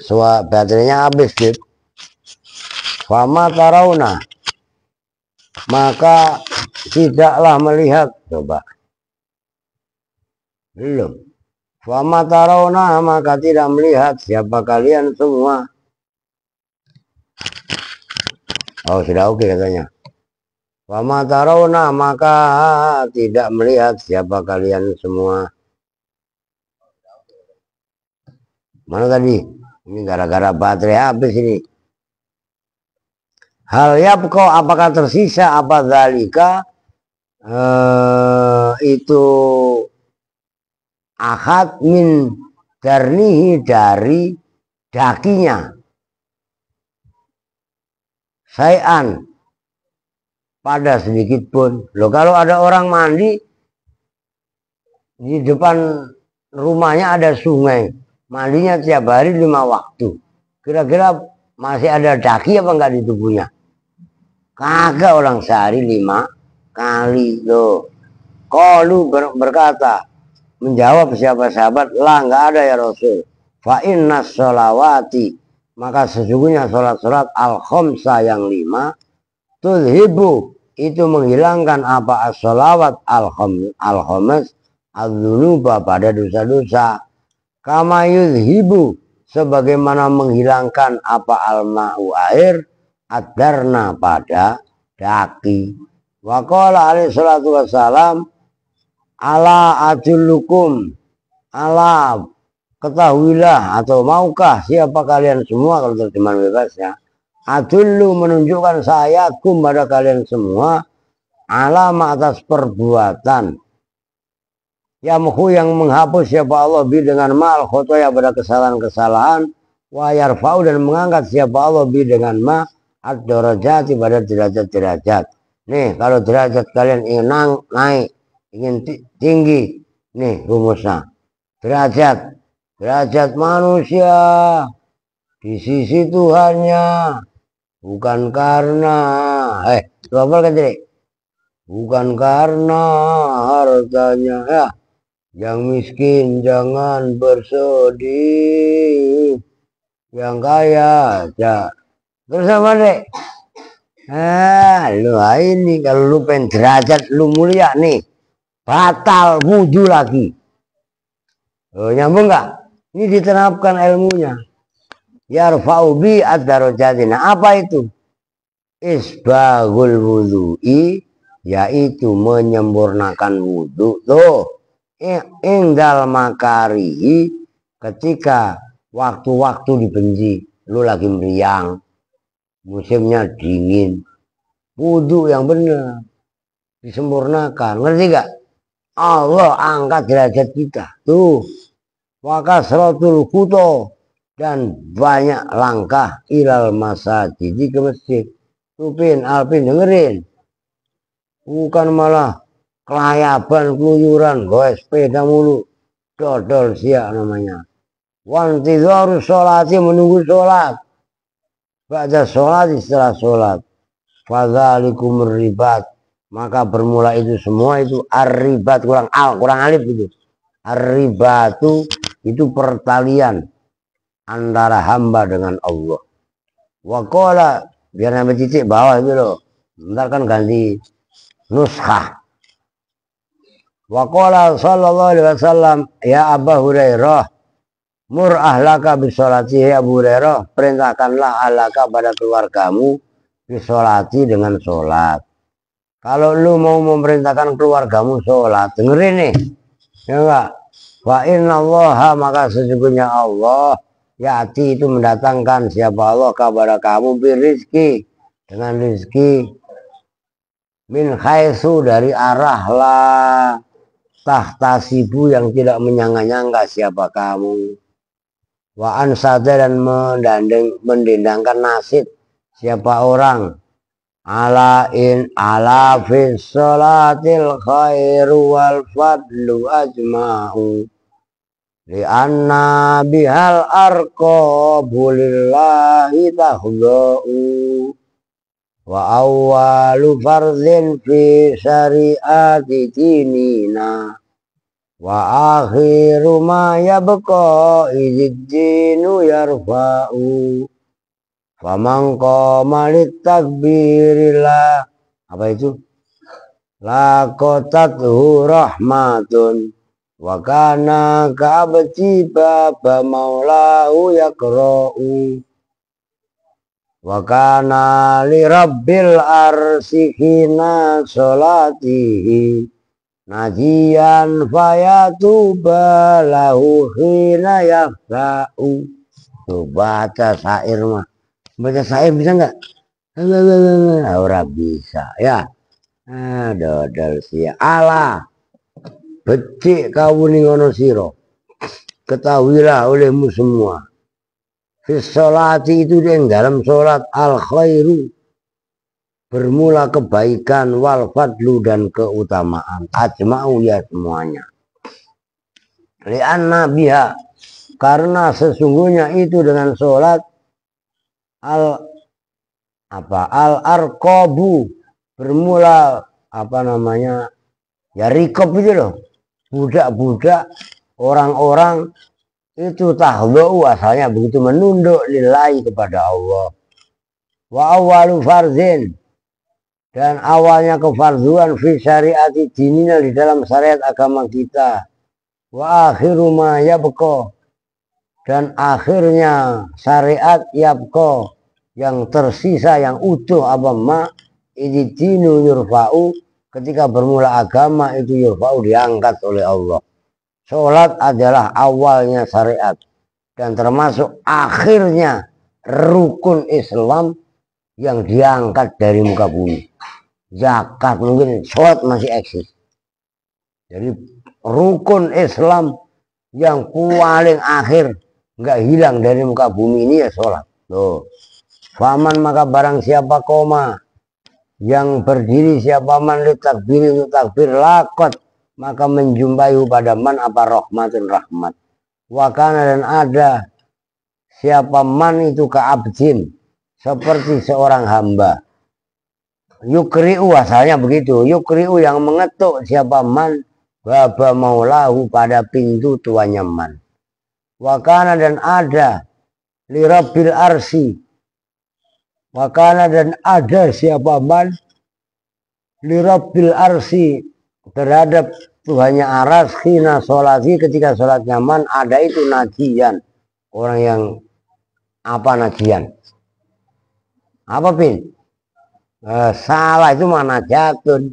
baterainya habis Beb. Fama tarauna, maka tidaklah melihat, coba belum. Fama tarauna, maka tidak melihat siapa kalian semua. Oh sudah oke katanya. Fama tarauna, maka tidak melihat siapa kalian semua. Mana tadi? Ini gara-gara baterai habis ini. Hal yabqa, apakah tersisa apa zalika itu ahad min darnihi, dari dakinya, sayan pada sedikit pun. Loh, kalau ada orang mandi di depan rumahnya ada sungai, mandinya tiap hari 5 waktu, kira-kira masih ada daki apa enggak di tubuhnya? Kagak, orang sehari 5 kali loh. Qalu berkata, menjawab siapa sahabat, lah enggak ada ya Rasul. Fa inna sholawati, maka sesungguhnya sholat-sholat al-khamsa yang 5, tudhibu, itu menghilangkan apa as-sholawat al-khams az-dzunuba, pada dosa-dosa. Kama yudhibu, sebagaimana menghilangkan apa al-ma'u, air, ad-darna, pada daki. Wa qala alaihi salatu wassalam, ala adullukum, ala ketahuilah atau maukah siapa kalian semua, kalau terjemahan bebasnya, adullu menunjukkan saya kum pada kalian semua, alama atas perbuatan, yamhu yang menghapus siapa Allah bi dengan mal khotoya pada kesalahan-kesalahan, wa yarfa'u dan mengangkat siapa Allah bi dengan ma ad-darajati pada derajat-derajat. Nih, kalau derajat kalian ingin naik, ingin tinggi, nih rumusnya. Derajat manusia di sisi Tuhannya bukan karena apa kan, bukan karena hartanya ya. Yang miskin jangan bersedih, yang kaya aja. Terus apa dek? Lu ini kalau lu pengen derajat lu mulia nih, batal wudhu lagi. Oh, nyambung nggak? Ini diterapkan ilmunya. Yarfa'u bi ad-darajatina. Apa itu? Isbagul wudhu'i, yaitu menyempurnakan wudhu. Tuh, indal makarihi, ketika waktu-waktu dibenci, lu lagi meriang, musimnya dingin, wudhu yang benar disempurnakan. Ngerti gak? Allah angkat derajat kita. Tuh, maka seratul khuto, dan banyak langkah ilal masjid, ke masjid. Tupin Alpin dengerin, bukan malah kelayaban, keluyuran, goes sepeda mulu, dodol siak namanya. Wantidharu sholati, menunggu sholat. Ba'da sholat, setelah sholat. Fadzalikum ribat, maka bermula itu semua itu ar-ribat, kurang alif itu. Ar-ribatu itu pertalian antara hamba dengan Allah. Wa qala, biar sampai titik bawah itu loh. Bentar kan ganti nuskah. Wa qala sallallahu alaihi wasallam, ya Abu Hurairah, mur ahlaka bisolati, ya Abu Hurairah, perintahkanlah ahlaka pada keluargamu bisolati, dengan sholat. Kalau lu mau memerintahkan keluargamu sholat, dengerin nih, ya enggak? Wa innallaha, maka sesungguhnya Allah, ya'ti itu mendatangkan siapa Allah kepada kamu birizki, dengan rizki, min khaisu, dari arah lah tahtasibu, yang tidak menyangka-nyangka siapa kamu. Wa ansada, dan mendendangkan nasib siapa orang, ala fis sholatil khairu wal fadlu ajma'u li'anna bihal arqabu lillahi tahda'u. wa awwalu fardhin fi syariati dinina wa akhiru ma yabqa idziddinu yarfa'u faman qama litakbirillah apa itu laqatathu rahmatun wa kana ka'abti baba maulahu yaqra'u wa kana li rabbil arsyhina sholatihi najian fayatuba lahu hina yafta'u. Tuh baca syair mah, baca syair bisa nggak? Ora bisa ya. Dodol sia Allah becik kawuning ana sira, ketahuilah olehmu semua fis sholati itu yang dalam sholat al khairu bermula kebaikan wal fadlu dan keutamaan ajma'u ya semuanya li'anna biha karena sesungguhnya itu dengan sholat al arqabu bermula apa namanya ya rikob itu loh budak-budak orang-orang itu tahdhu asalnya begitu menunduk lillahi kepada Allah wa awwalu farzin dan awalnya kefarduan fi syariati dinina di dalam syariat agama kita wa akhiru ma yabqa dan akhirnya syariat yabqa yang tersisa yang utuh apa ma idinu yurfa'u ketika bermula agama itu yurfa'u diangkat oleh Allah. Sholat adalah awalnya syariat dan termasuk akhirnya rukun Islam yang diangkat dari muka bumi. Zakat mungkin, sholat masih eksis. Jadi rukun Islam yang paling akhir nggak hilang dari muka bumi ini ya sholat. Tuh. Faman maka barang siapa koma yang berdiri siapa man li takbir untuk takbir lakot maka menjumpai pada man apa rahmatun rahmat wakana dan ada siapa man itu ka'abdin seperti seorang hamba yukri'u asalnya begitu yukri'u yang mengetuk siapa man baba maulahu pada pintu tuanya man wakana dan ada li rabbil arsi wakana dan ada siapa man li rabbil arsi terhadap Tuhannya aras khina sholati ketika sholat nyaman ada itu najian orang yang apa najian apa pin salah itu mana jatun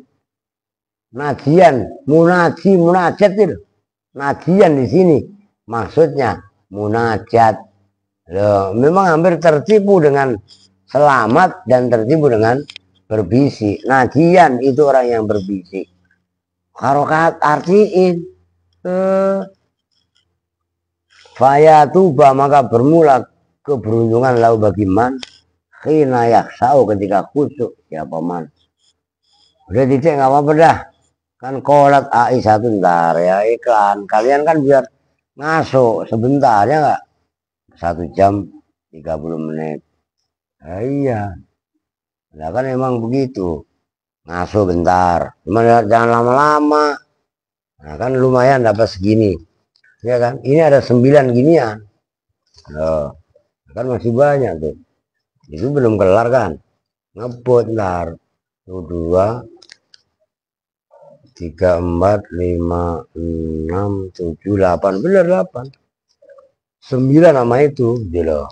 najian munaji munajat itu najian di sini maksudnya munajat loh memang hampir tertipu dengan selamat dan tertipu dengan berbisik. Najian itu orang yang berbisik. Harokat artiin fayatuba maka bermula keberuntungan lau bagi man khina yaksau ketika khusyuk siapa man. Udah dicek nggak apa-apa dah. Kan kolat AI satu ntar ya iklan. Kalian kan biar masuk sebentar ya nggak? 1 jam 30 menit. Iya, nah kan emang begitu ngasuh bentar, cuma jangan lama-lama. Nah kan lumayan dapat segini, ya kan? Ini ada 9 ginian, loh, kan masih banyak tuh. Itu belum kelar kan? Ngebut ntar, 2, 3, 4, 5, 6, 7, 8, bener 8, 9 nama itu, gitu loh.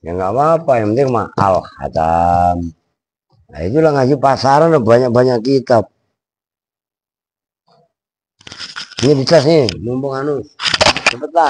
Ya nggak apa-apa yang penting mah al khatam. Nah itulah ngaji pasaran banyak-banyak kitab ini di tas nih mumpung anu cepetan